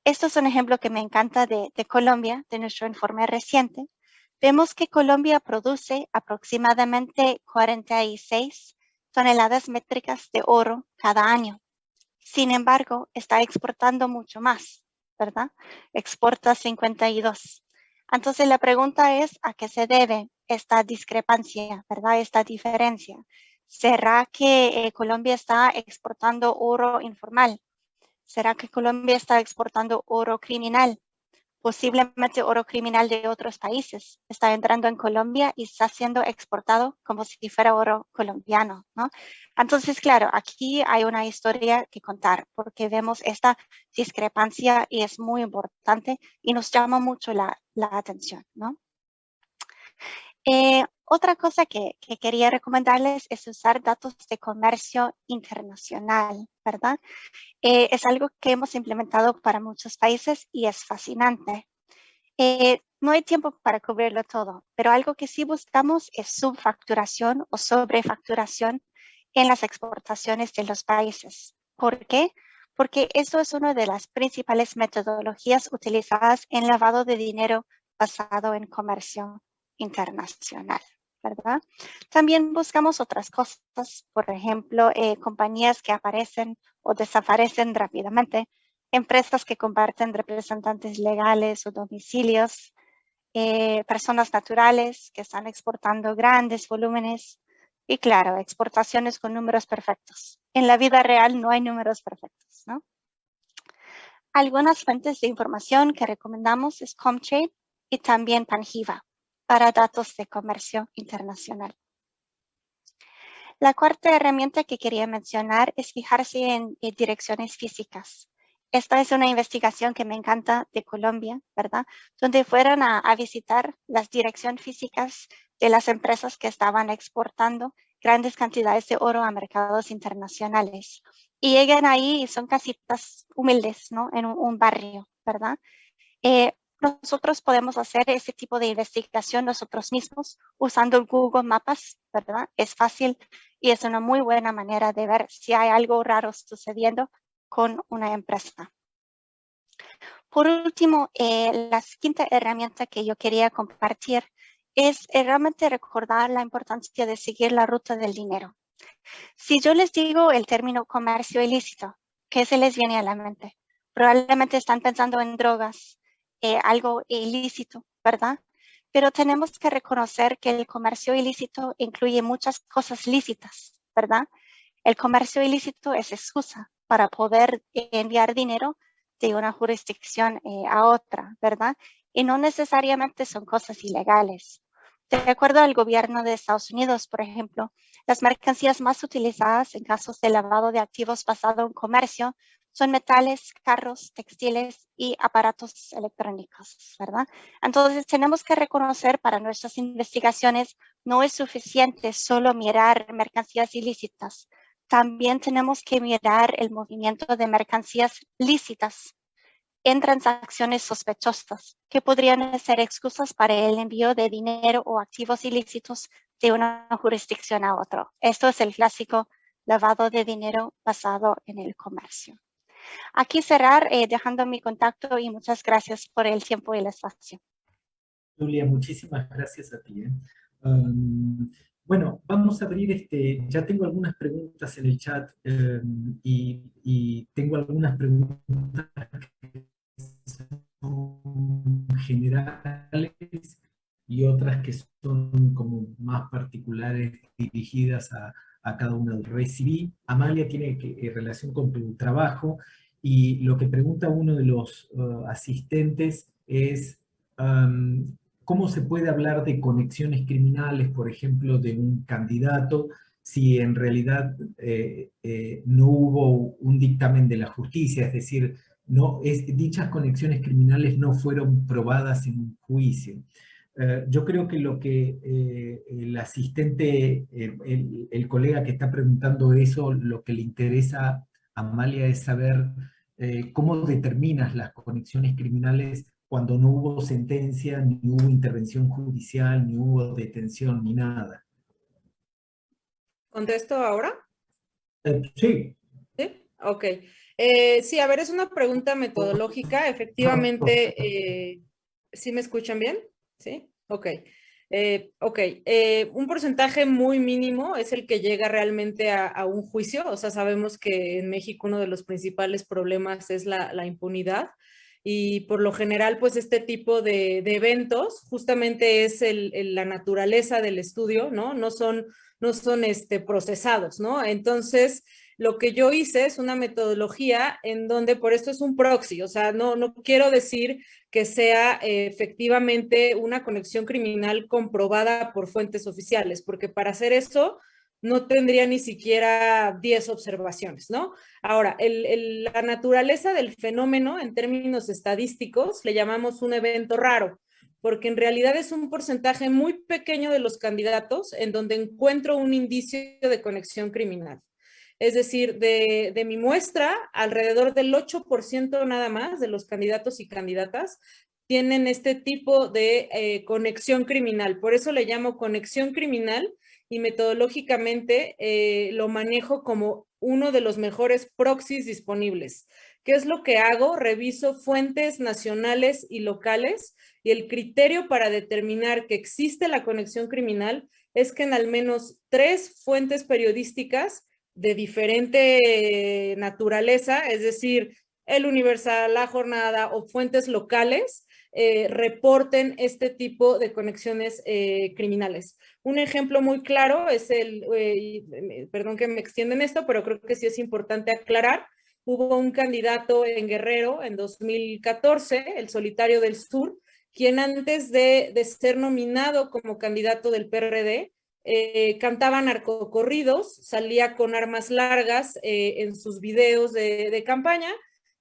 Esto es un ejemplo que me encanta de Colombia, de nuestro informe reciente. Vemos que Colombia produce aproximadamente 46 toneladas métricas de oro cada año. Sin embargo, está exportando mucho más, ¿verdad? Exporta 52. Entonces la pregunta es, ¿a qué se debe esta discrepancia, ¿verdad? Esta diferencia. ¿Será que Colombia está exportando oro informal? ¿Será que Colombia está exportando oro criminal? Posiblemente oro criminal de otros países está entrando en Colombia y está siendo exportado como si fuera oro colombiano, ¿no? Entonces, claro, aquí hay una historia que contar porque vemos esta discrepancia y es muy importante y nos llama mucho la atención, ¿no? Otra cosa que quería recomendarles es usar datos de comercio internacional, ¿verdad? Es algo que hemos implementado para muchos países y es fascinante. No hay tiempo para cubrirlo todo, pero algo que sí buscamos es subfacturación o sobrefacturación en las exportaciones de los países. ¿Por qué? Porque eso es una de las principales metodologías utilizadas en lavado de dinero basado en comercio internacional, ¿verdad? También buscamos otras cosas, por ejemplo, compañías que aparecen o desaparecen rápidamente, empresas que comparten representantes legales o domicilios, personas naturales que están exportando grandes volúmenes y, claro, exportaciones con números perfectos. En la vida real no hay números perfectos, ¿no? Algunas fuentes de información que recomendamos es Comtrade y también Panjiva para datos de comercio internacional. La cuarta herramienta que quería mencionar es fijarse en direcciones físicas. Esta es una investigación que me encanta de Colombia, ¿verdad? Donde fueron a visitar las direcciones físicas de las empresas que estaban exportando grandes cantidades de oro a mercados internacionales. Y llegan ahí y son casitas humildes, ¿no? En un barrio, ¿verdad? Nosotros podemos hacer ese tipo de investigación nosotros mismos usando el Google Maps, ¿verdad? Es fácil y es una muy buena manera de ver si hay algo raro sucediendo con una empresa. Por último, la quinta herramienta que yo quería compartir es realmente recordar la importancia de seguir la ruta del dinero. Si yo les digo el término comercio ilícito, ¿qué se les viene a la mente? Probablemente están pensando en drogas, algo ilícito, ¿verdad? pero tenemos que reconocer que el comercio ilícito incluye muchas cosas lícitas, ¿verdad? El comercio ilícito es excusa para poder enviar dinero de una jurisdicción a otra, ¿verdad? Y no necesariamente son cosas ilegales. De acuerdo al gobierno de Estados Unidos, por ejemplo, las mercancías más utilizadas en casos de lavado de activos basado en comercio son metales, carros, textiles y aparatos electrónicos, ¿verdad? Entonces tenemos que reconocer para nuestras investigaciones no es suficiente solo mirar mercancías ilícitas. También tenemos que mirar el movimiento de mercancías lícitas en transacciones sospechosas, que podrían ser excusas para el envío de dinero o activos ilícitos de una jurisdicción a otra. Esto es el clásico lavado de dinero basado en el comercio. Aquí cerrar dejando mi contacto y muchas gracias por el tiempo y el espacio. Julia, muchísimas gracias a ti. Bueno, vamos a abrir ya tengo algunas preguntas en el chat y tengo algunas preguntas que son generales y otras que son como más particulares dirigidas a cada uno. Recibí, Amalia tiene relación con tu trabajo y lo que pregunta uno de los asistentes es ¿cómo se puede hablar de conexiones criminales, por ejemplo, de un candidato, si en realidad no hubo un dictamen de la justicia? Es decir, dichas conexiones criminales no fueron probadas en un juicio. Yo creo que lo que el asistente, el colega que está preguntando eso, lo que le interesa a Amalia es saber cómo determinas las conexiones criminales cuando no hubo sentencia, ni hubo intervención judicial, ni hubo detención, ni nada. ¿Contesto ahora? Sí. ¿Sí? Ok. Sí, a ver, es una pregunta metodológica. Efectivamente, ¿sí me escuchan bien? ¿Sí? Ok. Un porcentaje muy mínimo es el que llega realmente a un juicio. O sea, sabemos que en México uno de los principales problemas es la impunidad. Y por lo general, pues este tipo de eventos justamente es la naturaleza del estudio, ¿no? No son procesados, ¿no? Entonces, lo que yo hice es una metodología en donde, por esto es un proxy, o sea, no quiero decir que sea efectivamente una conexión criminal comprobada por fuentes oficiales, porque para hacer eso no tendría ni siquiera 10 observaciones, ¿no? Ahora, la naturaleza del fenómeno en términos estadísticos le llamamos un evento raro, porque en realidad es un porcentaje muy pequeño de los candidatos en donde encuentro un indicio de conexión criminal. Es decir, de mi muestra, alrededor del 8% nada más de los candidatos y candidatas tienen este tipo de conexión criminal. Por eso le llamo conexión criminal y metodológicamente lo manejo como uno de los mejores proxies disponibles. ¿Qué es lo que hago? Reviso fuentes nacionales y locales y el criterio para determinar que existe la conexión criminal es que en al menos 3 fuentes periodísticas de diferente naturaleza, es decir, el Universal, La Jornada o fuentes locales, reporten este tipo de conexiones criminales. Un ejemplo muy claro es perdón que me extienda en esto, pero creo que sí es importante aclarar. Hubo un candidato en Guerrero en 2014, el Solitario del Sur, quien antes de ser nominado como candidato del PRD, cantaba narcocorridos, salía con armas largas en sus videos de campaña,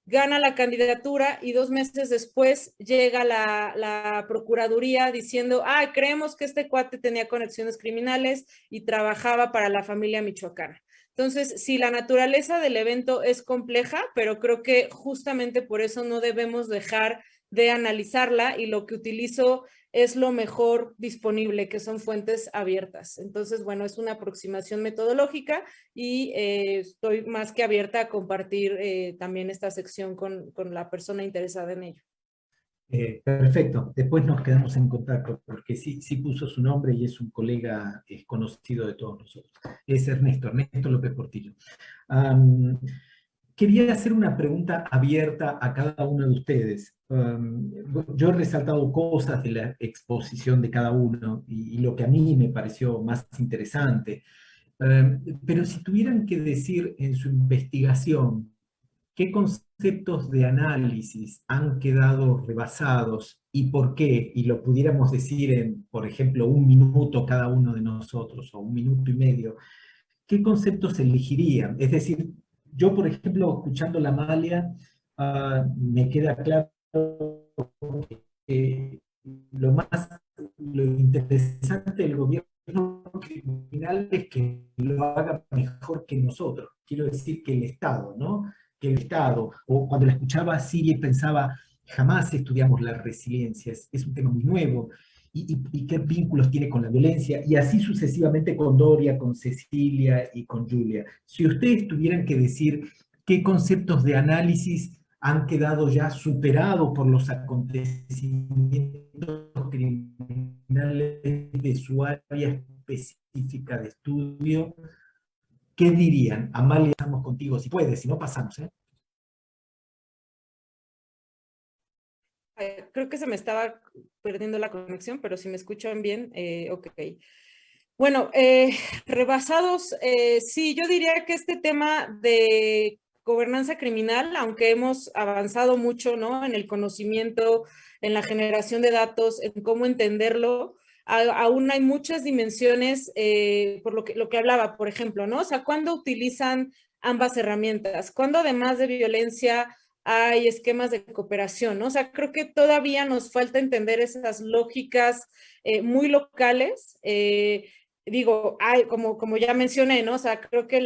gana la candidatura y 2 meses después llega la Procuraduría diciendo, creemos que este cuate tenía conexiones criminales y trabajaba para la familia michoacana. Entonces, sí, la naturaleza del evento es compleja, pero creo que justamente por eso no debemos dejar de analizarla y lo que utilizo es lo mejor disponible, que son fuentes abiertas. Entonces, bueno, es una aproximación metodológica y estoy más que abierta a compartir también esta sección con la persona interesada en ello. Perfecto, después nos quedamos en contacto, porque sí puso su nombre y es un colega conocido de todos nosotros. Es Ernesto López Portillo. Quería hacer una pregunta abierta a cada uno de ustedes. Yo he resaltado cosas de la exposición de cada uno y lo que a mí me pareció más interesante. Pero si tuvieran que decir en su investigación qué conceptos de análisis han quedado rebasados y por qué, y lo pudiéramos decir en, por ejemplo, 1 minuto cada uno de nosotros, o 1 minuto y medio, ¿qué conceptos elegirían? Es decir, yo, por ejemplo, escuchando la Amalia, me queda claro que lo interesante del gobierno criminal es que lo haga mejor que nosotros. Quiero decir que el Estado, ¿no? Que el Estado, o cuando la escuchaba a Siria y pensaba, jamás estudiamos la resiliencia, es un tema muy nuevo, y qué vínculos tiene con la violencia, y así sucesivamente con Doria, con Cecilia y con Julia. Si ustedes tuvieran que decir qué conceptos de análisis han quedado ya superados por los acontecimientos criminales de su área específica de estudio, ¿qué dirían? Amalia, estamos contigo, si puedes, si no pasamos, ¿eh? Creo que se me estaba perdiendo la conexión, pero si me escuchan bien, ok. Bueno, rebasados, sí, yo diría que este tema de gobernanza criminal, aunque hemos avanzado mucho, ¿no? En el conocimiento, en la generación de datos, en cómo entenderlo, aún hay muchas dimensiones, por lo que hablaba, por ejemplo, ¿no? O sea, ¿cuándo utilizan ambas herramientas? ¿Cuándo además de violencia hay esquemas de cooperación, ¿no? O sea, creo que todavía nos falta entender esas lógicas muy locales. Digo, hay, como ya mencioné, ¿no? O sea, creo que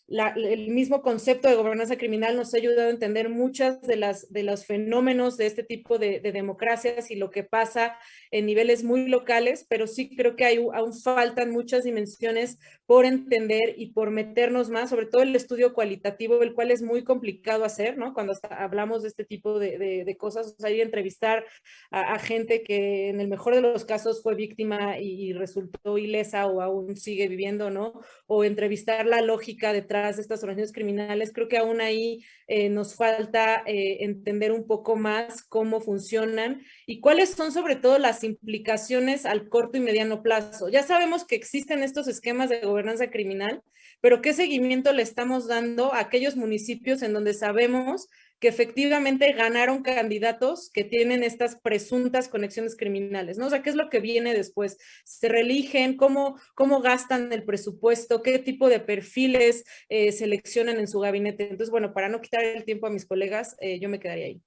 el mismo concepto de gobernanza criminal nos ha ayudado a entender muchas de los fenómenos de este tipo de democracias y lo que pasa en niveles muy locales, pero sí creo que aún faltan muchas dimensiones por entender y por meternos más, sobre todo el estudio cualitativo, el cual es muy complicado hacer, ¿no? Cuando hablamos de este tipo de cosas, o sea, ir a entrevistar a gente que en el mejor de los casos fue víctima y resultó ilesa o aún sigue viviendo, ¿no? O entrevistar la lógica detrás de estas organizaciones criminales, creo que aún ahí nos falta entender un poco más cómo funcionan y cuáles son sobre todo las implicaciones al corto y mediano plazo. Ya sabemos que existen estos esquemas de gobernanza criminal, pero ¿qué seguimiento le estamos dando a aquellos municipios en donde sabemos que efectivamente ganaron candidatos que tienen estas presuntas conexiones criminales, ¿no? O sea, ¿qué es lo que viene después? ¿Se reeligen? ¿Cómo gastan el presupuesto? ¿Qué tipo de perfiles seleccionan en su gabinete? Entonces, bueno, para no quitar el tiempo a mis colegas, yo me quedaría ahí.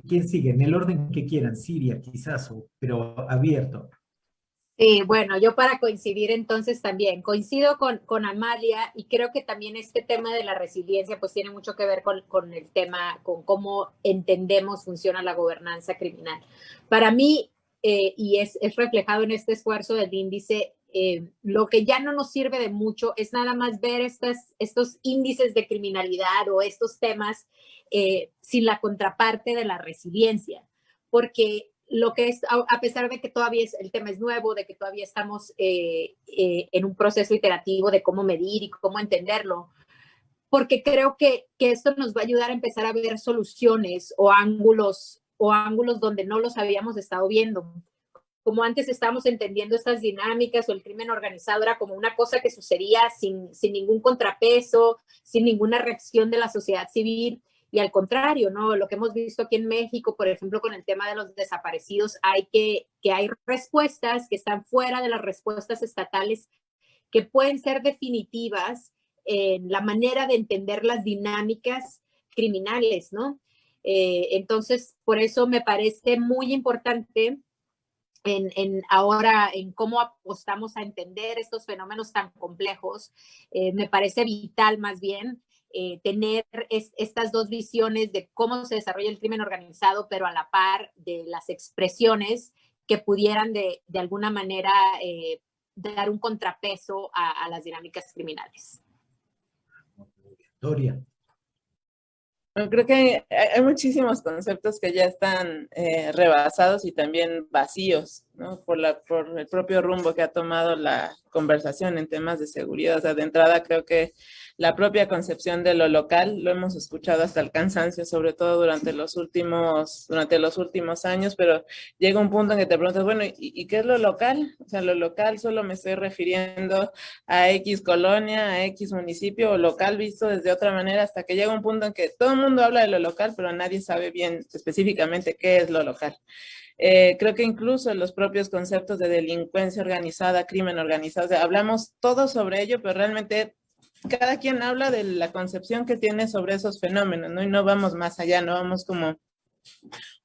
¿Quién sigue? En el orden que quieran, Siria quizás, pero abierto. Bueno, yo para coincidir entonces también, coincido con Amalia y creo que también este tema de la resiliencia pues tiene mucho que ver con el tema, con cómo entendemos funciona la gobernanza criminal. Para mí, y es reflejado en este esfuerzo del índice, lo que ya no nos sirve de mucho es nada más ver estos índices de criminalidad o estos temas sin la contraparte de la resiliencia, porque lo que es, a pesar de que todavía el tema es nuevo, de que todavía estamos en un proceso iterativo de cómo medir y cómo entenderlo, porque creo que esto nos va a ayudar a empezar a ver soluciones o ángulos donde no los habíamos estado viendo. Como antes estábamos entendiendo estas dinámicas o el crimen organizado era como una cosa que sucedía sin ningún contrapeso, sin ninguna reacción de la sociedad civil. Y al contrario, ¿no? Lo que hemos visto aquí en México, por ejemplo, con el tema de los desaparecidos, hay respuestas que están fuera de las respuestas estatales que pueden ser definitivas en la manera de entender las dinámicas criminales, ¿no? Entonces, por eso me parece muy importante ahora en cómo apostamos a entender estos fenómenos tan complejos. Me parece vital más bien tener estas dos visiones de cómo se desarrolla el crimen organizado, pero a la par de las expresiones que pudieran de alguna manera dar un contrapeso a las dinámicas criminales. Doria. Bueno, creo que hay muchísimos conceptos que ya están rebasados y también vacíos, ¿no? Por el propio rumbo que ha tomado la conversación en temas de seguridad. O sea, de entrada creo que la propia concepción de lo local. Lo hemos escuchado hasta el cansancio, sobre todo durante los últimos años, pero llega un punto en que te preguntas, bueno, ¿y qué es lo local? O sea, lo local solo me estoy refiriendo a X colonia, a X municipio, o local visto desde otra manera, hasta que llega un punto en que todo el mundo habla de lo local, pero nadie sabe bien específicamente qué es lo local. Creo que incluso los propios conceptos de delincuencia organizada, crimen organizado, o sea, hablamos todo sobre ello, pero realmente cada quien habla de la concepción que tiene sobre esos fenómenos, ¿no? Y no vamos más allá, no vamos como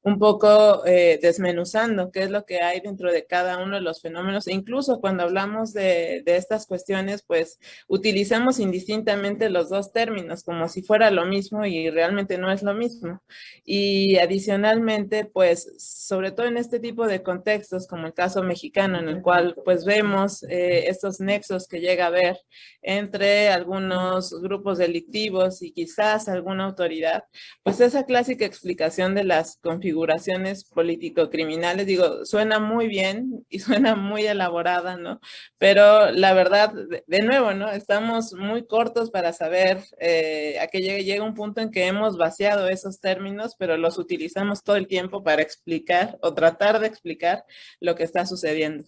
un poco desmenuzando qué es lo que hay dentro de cada uno de los fenómenos. E incluso cuando hablamos de estas cuestiones, pues utilizamos indistintamente los dos términos como si fuera lo mismo y realmente no es lo mismo. Y adicionalmente, pues sobre todo en este tipo de contextos como el caso mexicano, en el cual pues vemos estos nexos que llega a haber entre algunos grupos delictivos y quizás alguna autoridad, pues esa clásica explicación de las configuraciones político-criminales, digo, suena muy bien y suena muy elaborada, ¿no? Pero la verdad, de nuevo, ¿no? Estamos muy cortos para saber a que llega un punto en que hemos vaciado esos términos, pero los utilizamos todo el tiempo para explicar o tratar de explicar lo que está sucediendo.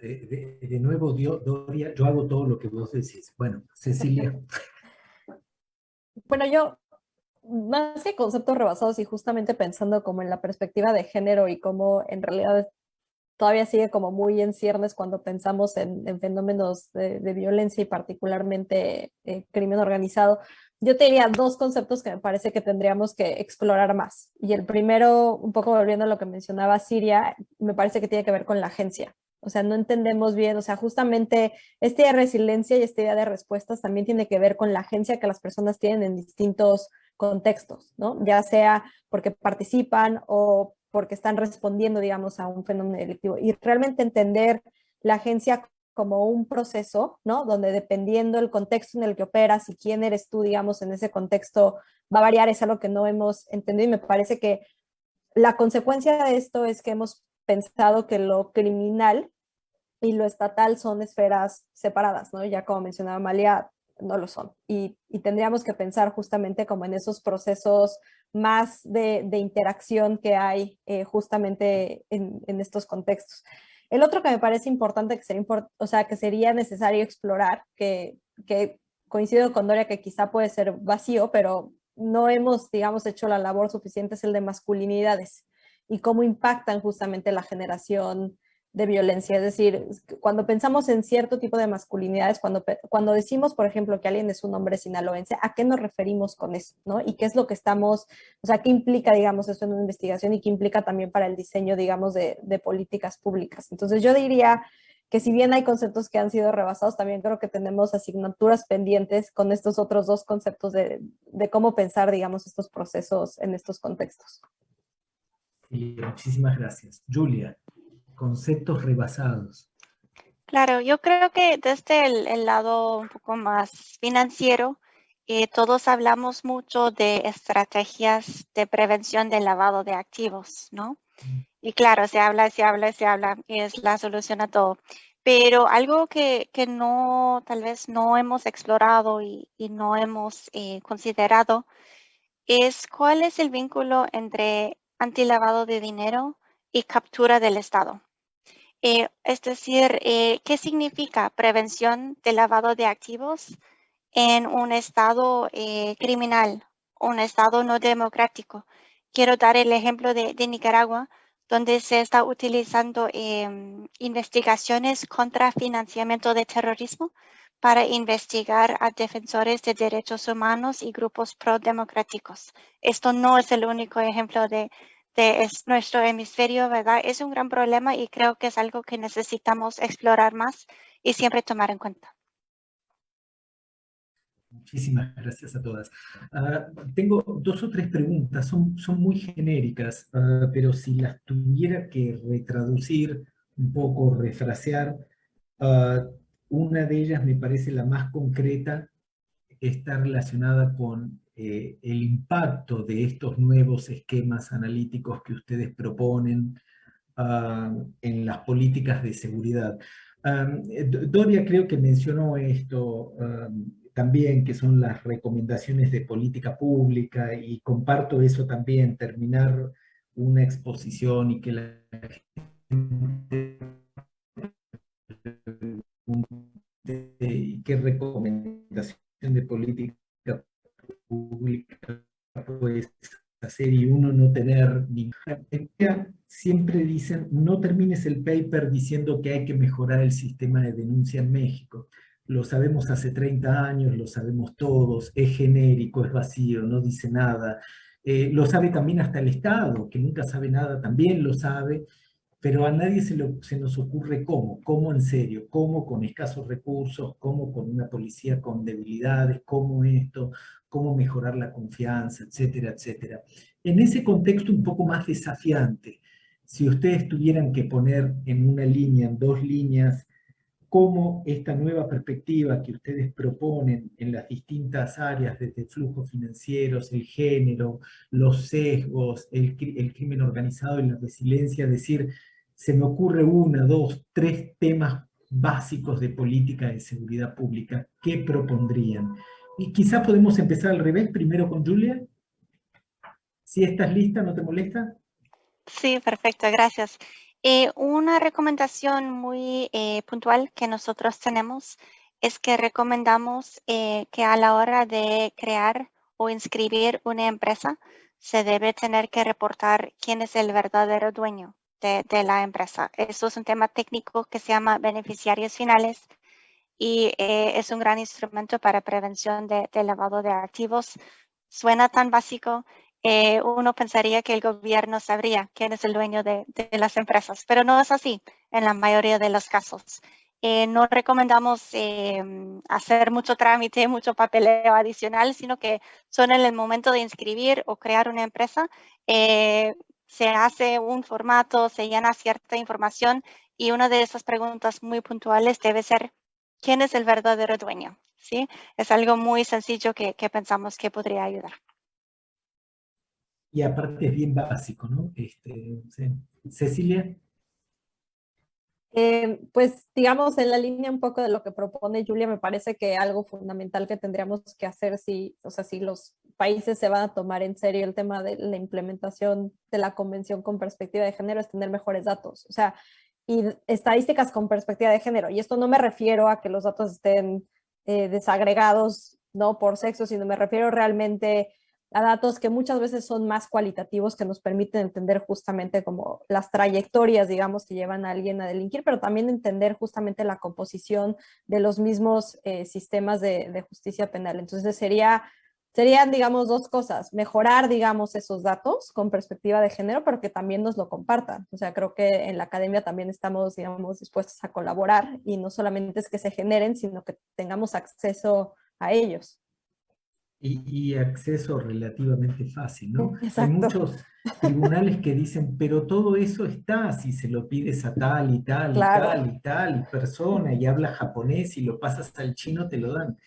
De nuevo, Doria, yo hago todo lo que vos decís. Bueno, Cecilia. Bueno, yo, más que conceptos rebasados y justamente pensando como en la perspectiva de género y cómo en realidad todavía sigue como muy en ciernes cuando pensamos en fenómenos de violencia y particularmente crimen organizado, yo te diría dos conceptos que me parece que tendríamos que explorar más. Y el primero, un poco volviendo a lo que mencionaba Siria, me parece que tiene que ver con la agencia. O sea, no entendemos bien, o sea, justamente esta idea de resiliencia y esta idea de respuestas también tiene que ver con la agencia que las personas tienen en distintos contextos, ¿no? Ya sea porque participan o porque están respondiendo, digamos, a un fenómeno delictivo. Y realmente entender la agencia como un proceso, ¿no? Donde dependiendo del contexto en el que operas y quién eres tú, digamos, en ese contexto, va a variar, es algo que no hemos entendido y me parece que la consecuencia de esto es que hemos pensado que lo criminal y lo estatal son esferas separadas, ¿no? Ya como mencionaba Amalia, no lo son. Y tendríamos que pensar justamente como en esos procesos más de interacción que hay justamente en estos contextos. El otro que me parece importante, que sería necesario explorar, que coincido con Doria que quizá puede ser vacío, pero no hemos, digamos, hecho la labor suficiente, es el de masculinidades y cómo impactan justamente la generación de violencia. Es decir, cuando pensamos en cierto tipo de masculinidades, cuando decimos, por ejemplo, que alguien es un hombre sinaloense, ¿a qué nos referimos con eso? ¿No? ¿Y qué es lo que estamos, o sea, qué implica, digamos, esto en una investigación y qué implica también para el diseño, digamos, de políticas públicas? Entonces yo diría que si bien hay conceptos que han sido rebasados, también creo que tenemos asignaturas pendientes con estos otros dos conceptos de cómo pensar, digamos, estos procesos en estos contextos. Muchísimas gracias. Julia, conceptos rebasados. Claro, yo creo que desde el lado un poco más financiero, todos hablamos mucho de estrategias de prevención del lavado de activos, ¿no? Y claro, se habla, y es la solución a todo. Pero algo que no, tal vez no hemos explorado y no hemos considerado es cuál es el vínculo entre antilavado de dinero y captura del Estado. Es decir, ¿qué significa prevención del lavado de activos en un Estado criminal, un Estado no democrático? Quiero dar el ejemplo de Nicaragua, donde se está utilizando investigaciones contra financiamiento de terrorismo para investigar a defensores de derechos humanos y grupos pro-democráticos. Esto no es el único ejemplo de nuestro hemisferio, ¿verdad? Es un gran problema y creo que es algo que necesitamos explorar más y siempre tomar en cuenta. Muchísimas gracias a todas. Tengo dos o tres preguntas, son muy genéricas, pero si las tuviera que retraducir un poco, refrasear, una de ellas me parece la más concreta, está relacionada con el impacto de estos nuevos esquemas analíticos que ustedes proponen en las políticas de seguridad. Doria creo que mencionó esto también, que son las recomendaciones de política pública, y comparto eso también, terminar una exposición y que la gente qué recomendación de política pública puedes hacer y uno no tener ninguna. Siempre dicen, no termines el paper diciendo que hay que mejorar el sistema de denuncia en México. Lo sabemos hace 30 años, lo sabemos todos, es genérico, es vacío, no dice nada. Lo sabe también hasta el Estado, que nunca sabe nada, también lo sabe, pero a nadie se nos ocurre cómo en serio, cómo con escasos recursos, cómo con una policía con debilidades, cómo esto, cómo mejorar la confianza, etcétera, etcétera. En ese contexto un poco más desafiante, si ustedes tuvieran que poner en una línea, en dos líneas, cómo esta nueva perspectiva que ustedes proponen en las distintas áreas, desde flujos financieros, el género, los sesgos, el crimen organizado y la resiliencia, es decir, se me ocurre una, dos, tres temas básicos de política de seguridad pública, ¿qué propondrían? Y quizás podemos empezar al revés, primero con Julia. Si estás lista, ¿no te molesta? Sí, perfecto, gracias. Una recomendación muy puntual que nosotros tenemos es que recomendamos que a la hora de crear o inscribir una empresa, se debe tener que reportar quién es el verdadero dueño de la empresa. Eso es un tema técnico que se llama beneficiarios finales, y es un gran instrumento para prevención de lavado de activos. Suena tan básico, uno pensaría que el gobierno sabría quién es el dueño de las empresas, pero no es así en la mayoría de los casos. No recomendamos hacer mucho trámite, mucho papeleo adicional, sino que solo en el momento de inscribir o crear una empresa, se hace un formato, se llena cierta información, y una de esas preguntas muy puntuales debe ser: ¿quién es el verdadero dueño? ¿Sí? Es algo muy sencillo que pensamos que podría ayudar. Y aparte es bien básico, ¿no? Sí. Cecilia. Pues digamos, en la línea un poco de lo que propone Julia, me parece que algo fundamental que tendríamos que hacer o sea, si los países se van a tomar en serio el tema de la implementación de la convención con perspectiva de género, es tener mejores datos, o sea, y estadísticas con perspectiva de género. Y esto no me refiero a que los datos estén desagregados, ¿no?, por sexo, sino me refiero realmente a datos que muchas veces son más cualitativos, que nos permiten entender justamente como las trayectorias, digamos, que llevan a alguien a delinquir, pero también entender justamente la composición de los mismos sistemas de justicia penal. Entonces serían, digamos, dos cosas: mejorar, digamos, esos datos con perspectiva de género, pero que también nos lo compartan. O sea, creo que en la academia también estamos, digamos, dispuestos a colaborar, y no solamente es que se generen, sino que tengamos acceso a ellos. Y acceso relativamente fácil, ¿no? Hay Exacto. muchos tribunales que dicen, pero todo eso está, si se lo pides a tal y tal y Claro. tal y tal persona y habla japonés y lo pasas al chino, te lo dan.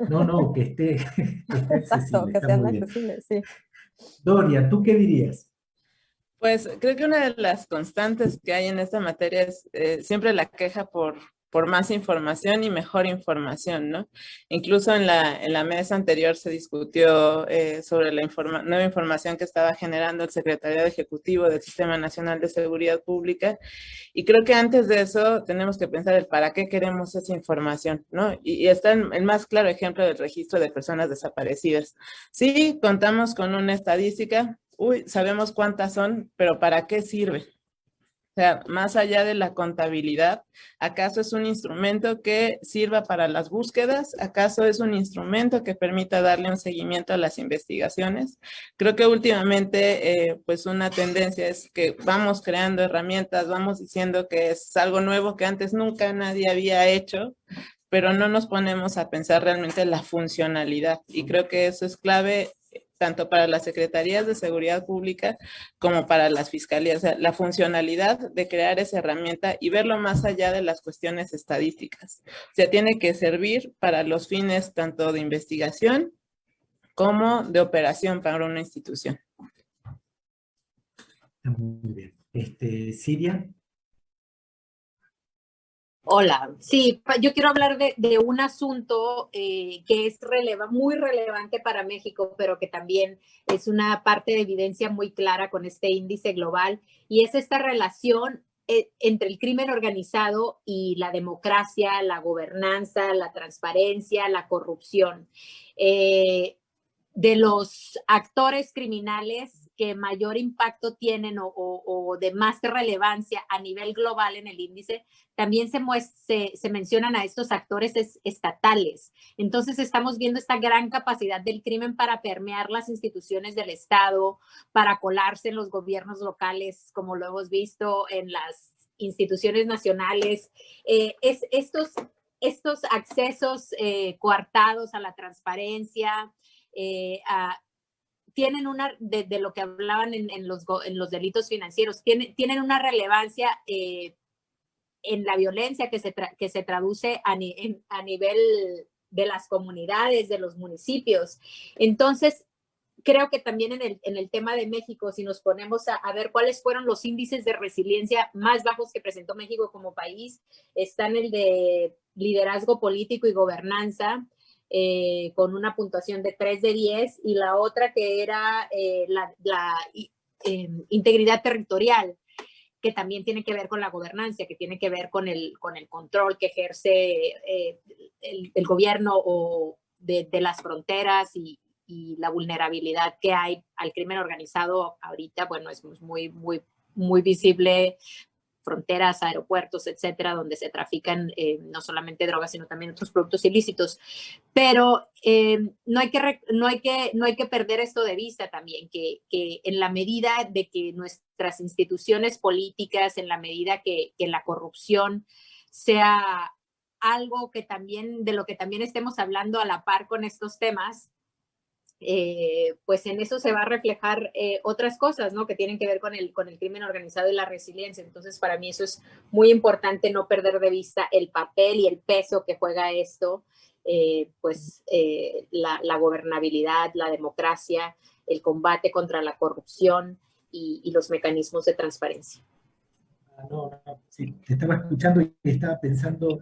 No, que esté, que esté Exacto, accesible, que está sean muy bien. accesibles, sí. Doria, ¿tú qué dirías? Pues creo que una de las constantes que hay en esta materia es siempre la queja por más información y mejor información, ¿no? Incluso en la mesa anterior se discutió sobre la nueva información que estaba generando el Secretariado Ejecutivo del Sistema Nacional de Seguridad Pública, y creo que antes de eso tenemos que pensar el para qué queremos esa información, ¿no? Y está el más claro ejemplo del registro de personas desaparecidas. Sí, contamos con una estadística, sabemos cuántas son, pero ¿para qué sirve? O sea, más allá de la contabilidad, ¿acaso es un instrumento que sirva para las búsquedas? ¿Acaso es un instrumento que permita darle un seguimiento a las investigaciones? Creo que últimamente, pues una tendencia es que vamos creando herramientas, vamos diciendo que es algo nuevo que antes nunca nadie había hecho, pero no nos ponemos a pensar realmente la funcionalidad. Y creo que eso es clave tanto para las secretarías de seguridad pública como para las fiscalías. O sea, la funcionalidad de crear esa herramienta y verlo más allá de las cuestiones estadísticas. O sea, tiene que servir para los fines tanto de investigación como de operación para una institución. Muy bien. Siria. Hola, sí, yo quiero hablar de un asunto que es muy relevante para México, pero que también es una parte de evidencia muy clara con este índice global, y es esta relación entre el crimen organizado y la democracia, la gobernanza, la transparencia, la corrupción. De los actores criminales que mayor impacto tienen o de más relevancia a nivel global en el índice, también se mencionan a estos actores estatales. Entonces estamos viendo esta gran capacidad del crimen para permear las instituciones del Estado, para colarse en los gobiernos locales, como lo hemos visto en las instituciones nacionales. Estos accesos coartados a la transparencia, tienen de lo que hablaban en los delitos financieros, tienen una relevancia en la violencia que se traduce a nivel de las comunidades, de los municipios. Entonces, creo que también en el tema de México, si nos ponemos a ver cuáles fueron los índices de resiliencia más bajos que presentó México como país, están el de liderazgo político y gobernanza, con una puntuación de 3 de 10, y la otra que era la integridad territorial, que también tiene que ver con la gobernanza, que tiene que ver con el control que ejerce el gobierno de las fronteras y la vulnerabilidad que hay al crimen organizado ahorita. Bueno, es muy, muy, muy visible, fronteras, aeropuertos, etcétera, donde se trafican no solamente drogas, sino también otros productos ilícitos. Pero no hay que perder esto de vista también, que en la medida de que nuestras instituciones políticas, en la medida que la corrupción sea algo que también, de lo que también estemos hablando a la par con estos temas, pues en eso se va a reflejar otras cosas, ¿no? Que tienen que ver con el crimen organizado y la resiliencia. Entonces, para mí eso es muy importante, no perder de vista el papel y el peso que juega esto, la gobernabilidad, la democracia, el combate contra la corrupción y los mecanismos de transparencia. Sí, te estaba escuchando y estaba pensando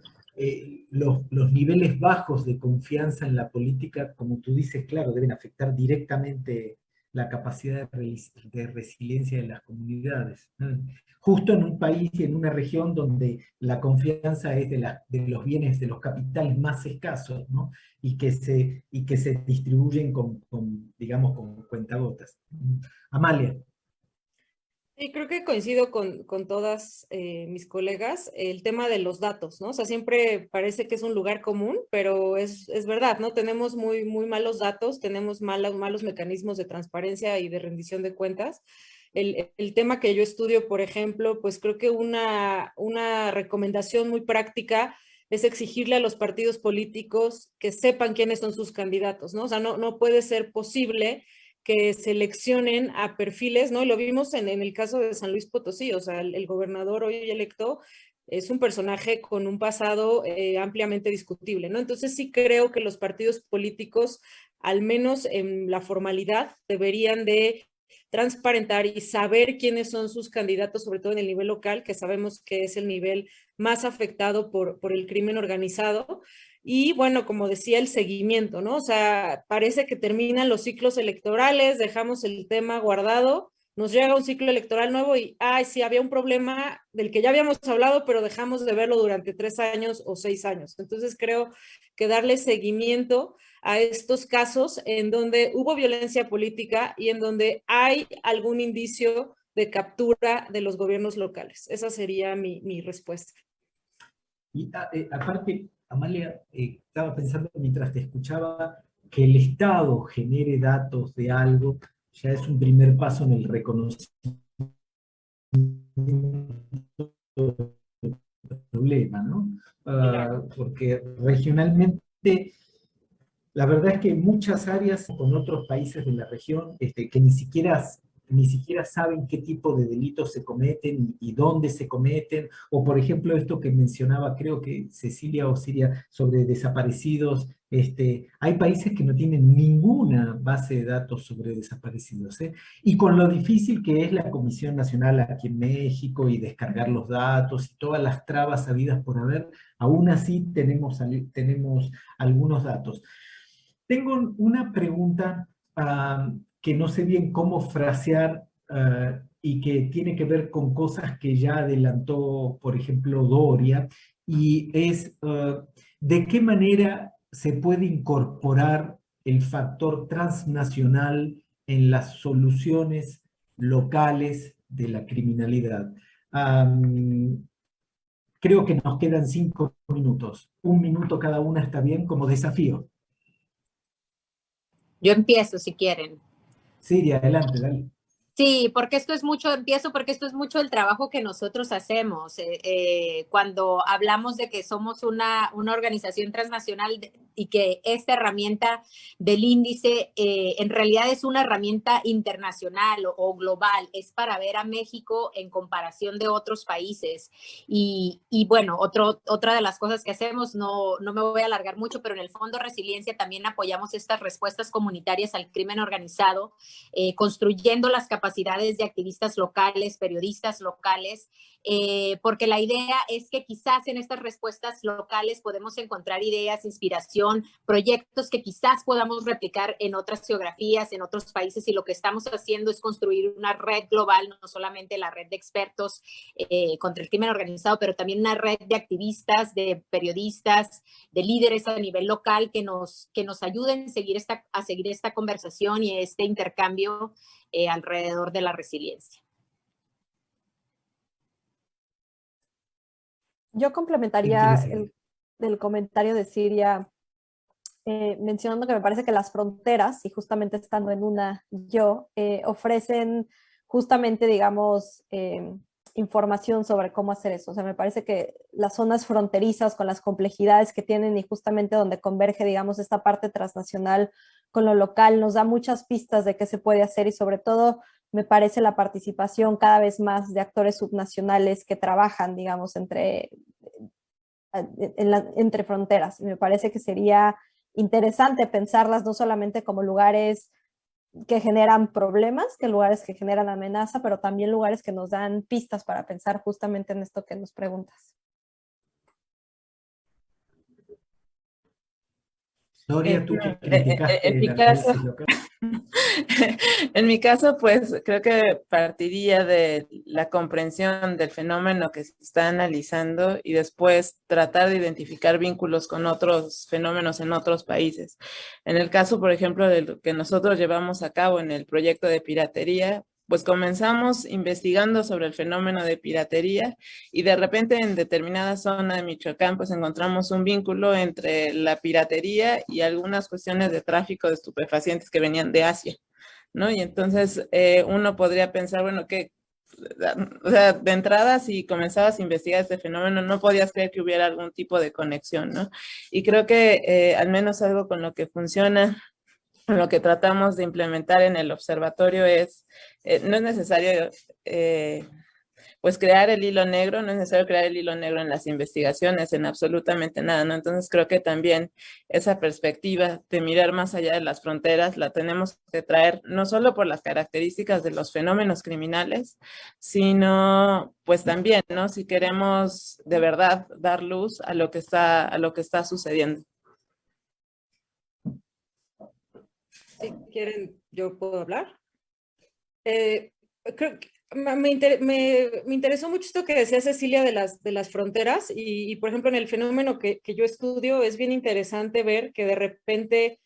los niveles bajos de confianza en la política, como tú dices, claro, deben afectar directamente la capacidad de resiliencia de las comunidades. Justo en un país y en una región donde la confianza es de los bienes, de los capitales más escasos, ¿no? y que se distribuyen digamos, con cuentagotas. Amalia. Sí, creo que coincido con todas mis colegas, el tema de los datos, ¿no? O sea, siempre parece que es un lugar común, pero es verdad, ¿no? Tenemos muy, muy malos datos, tenemos malos mecanismos de transparencia y de rendición de cuentas. El tema que yo estudio, por ejemplo, pues creo que una recomendación muy práctica es exigirle a los partidos políticos que sepan quiénes son sus candidatos, ¿no? O sea, no puede ser posible que seleccionen a perfiles, ¿no? Y lo vimos en el caso de San Luis Potosí, o sea, el gobernador hoy electo es un personaje con un pasado ampliamente discutible, ¿no? Entonces sí creo que los partidos políticos, al menos en la formalidad, deberían de transparentar y saber quiénes son sus candidatos, sobre todo en el nivel local, que sabemos que es el nivel más afectado por el crimen organizado. Y bueno, como decía, el seguimiento, ¿no? O sea, parece que terminan los ciclos electorales, dejamos el tema guardado, nos llega un ciclo electoral nuevo y, ay, sí, había un problema del que ya habíamos hablado, pero dejamos de verlo durante 3 años o 6 años. Entonces creo que darle seguimiento a estos casos en donde hubo violencia política y en donde hay algún indicio de captura de los gobiernos locales. Esa sería mi respuesta. Y aparte, Amalia, estaba pensando mientras te escuchaba que el Estado genere datos de algo, ya es un primer paso en el reconocimiento del problema, ¿no? Porque regionalmente, la verdad es que muchas áreas con otros países de la región que ni siquiera ni siquiera saben qué tipo de delitos se cometen y dónde se cometen, o por ejemplo esto que mencionaba, creo que Cecilia o Siria, sobre desaparecidos. Hay países que no tienen ninguna base de datos sobre desaparecidos, ¿eh? Y con lo difícil que es la Comisión Nacional aquí en México y descargar los datos y todas las trabas habidas por haber, aún así tenemos algunos datos. Tengo una pregunta que no sé bien cómo frasear y que tiene que ver con cosas que ya adelantó, por ejemplo, Doria, y es ¿de qué manera se puede incorporar el factor transnacional en las soluciones locales de la criminalidad? Creo que nos quedan 5 minutos. 1 minuto cada una está bien como desafío. Yo empiezo si quieren. Siria, adelante, dale. Sí, porque esto es mucho, empiezo porque esto es mucho el trabajo que nosotros hacemos. Cuando hablamos de que somos una organización transnacional y que esta herramienta del índice en realidad es una herramienta internacional o global, es para ver a México en comparación de otros países. Y bueno, otra de las cosas que hacemos, no me voy a alargar mucho, pero en el Fondo Resiliencia también apoyamos estas respuestas comunitarias al crimen organizado, construyendo las capacidades de activistas locales, periodistas locales, porque la idea es que quizás en estas respuestas locales podemos encontrar ideas, inspiración, proyectos que quizás podamos replicar en otras geografías, en otros países, y lo que estamos haciendo es construir una red global, no solamente la red de expertos contra el crimen organizado, pero también una red de activistas, de periodistas, de líderes a nivel local que nos ayuden a seguir esta conversación y este intercambio alrededor de la resiliencia. Yo complementaría el comentario de Siria mencionando que me parece que las fronteras, y justamente estando en una ofrecen justamente, digamos, información sobre cómo hacer eso. O sea, me parece que las zonas fronterizas con las complejidades que tienen y justamente donde converge, digamos, esta parte transnacional con lo local, nos da muchas pistas de qué se puede hacer y sobre todo me parece la participación cada vez más de actores subnacionales que trabajan, digamos, entre fronteras. Y me parece que sería interesante pensarlas no solamente como lugares que generan problemas, que lugares que generan amenaza, pero también lugares que nos dan pistas para pensar justamente en esto que nos preguntas. Doria, tú que criticaste en mi el caso, análisis local. En mi caso, pues creo que partiría de la comprensión del fenómeno que se está analizando y después tratar de identificar vínculos con otros fenómenos en otros países. En el caso, por ejemplo, de lo que nosotros llevamos a cabo en el proyecto de piratería, pues comenzamos investigando sobre el fenómeno de piratería y de repente en determinada zona de Michoacán pues encontramos un vínculo entre la piratería y algunas cuestiones de tráfico de estupefacientes que venían de Asia, ¿no? Y entonces uno podría pensar, bueno, que, o sea, de entrada si comenzabas a investigar este fenómeno no podías creer que hubiera algún tipo de conexión, ¿no? Y creo que al menos algo con lo que funciona, lo que tratamos de implementar en el observatorio es, no es necesario pues crear el hilo negro, no es necesario crear el hilo negro en las investigaciones, en absolutamente nada, ¿no? Entonces creo que también esa perspectiva de mirar más allá de las fronteras la tenemos que traer no solo por las características de los fenómenos criminales, sino pues también, ¿no? Si queremos de verdad dar luz a lo que está sucediendo. Si quieren, yo puedo hablar. Creo que me interesó mucho esto que decía Cecilia de las fronteras y, por ejemplo, en el fenómeno que yo estudio es bien interesante ver que de repente,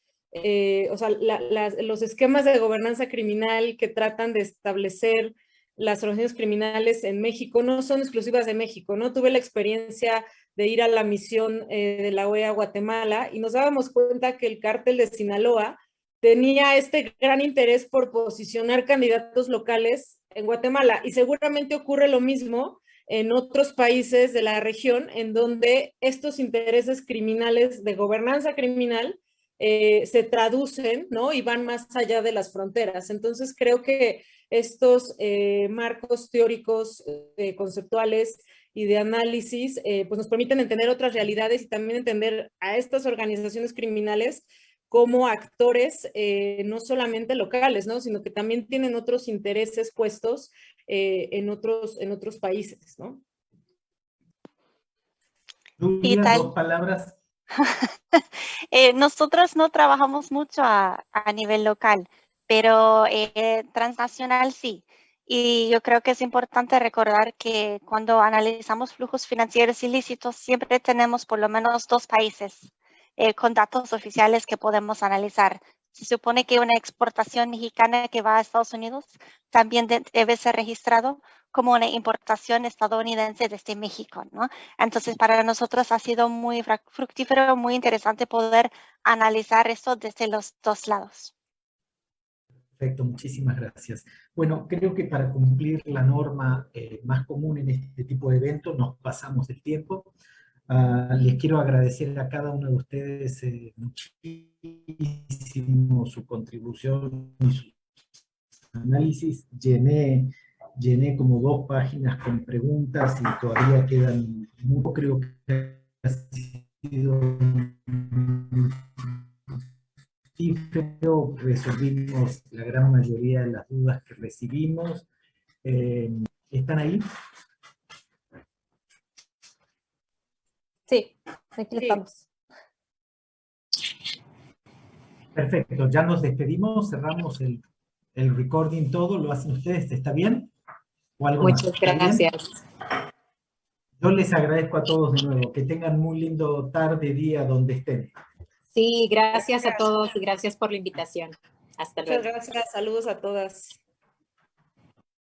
o sea, los esquemas de gobernanza criminal que tratan de establecer las organizaciones criminales en México no son exclusivas de México, ¿no? Tuve la experiencia de ir a la misión de la OEA a Guatemala y nos dábamos cuenta que el cártel de Sinaloa tenía este gran interés por posicionar candidatos locales en Guatemala y seguramente ocurre lo mismo en otros países de la región en donde estos intereses criminales de gobernanza criminal se traducen, ¿no? Y van más allá de las fronteras. Entonces creo que estos marcos teóricos, conceptuales y de análisis, pues nos permiten entender otras realidades y también entender a estas organizaciones criminales como actores no solamente locales, ¿no? Sino que también tienen otros intereses puestos en otros países, ¿no? Julia, tal? 2 palabras. Nosotros no trabajamos mucho a nivel local, pero transnacional sí. Y yo creo que es importante recordar que cuando analizamos flujos financieros ilícitos, siempre tenemos por lo menos 2 países con datos oficiales que podemos analizar. Se supone que una exportación mexicana que va a Estados Unidos también debe ser registrado como una importación estadounidense desde México, ¿no? Entonces, para nosotros ha sido muy fructífero, muy interesante poder analizar esto desde los 2 lados. Perfecto, muchísimas gracias. Bueno, creo que para cumplir la norma más común en este tipo de eventos nos pasamos del tiempo. Les quiero agradecer a cada uno de ustedes muchísimo su contribución y su análisis. Llené como 2 páginas con preguntas y todavía quedan mucho. Creo que ha sido fructífero, resolvimos la gran mayoría de las dudas que recibimos. ¿Están ahí? Sí, aquí estamos. Perfecto, ya nos despedimos, cerramos el recording todo, lo hacen ustedes, ¿está bien? ¿O algo más? Muchas ¿Está bien? gracias. Yo les agradezco a todos de nuevo, que tengan muy lindo tarde, día, donde estén. Sí, gracias a todos y gracias por la invitación. Hasta luego. Muchas gracias, saludos a todas.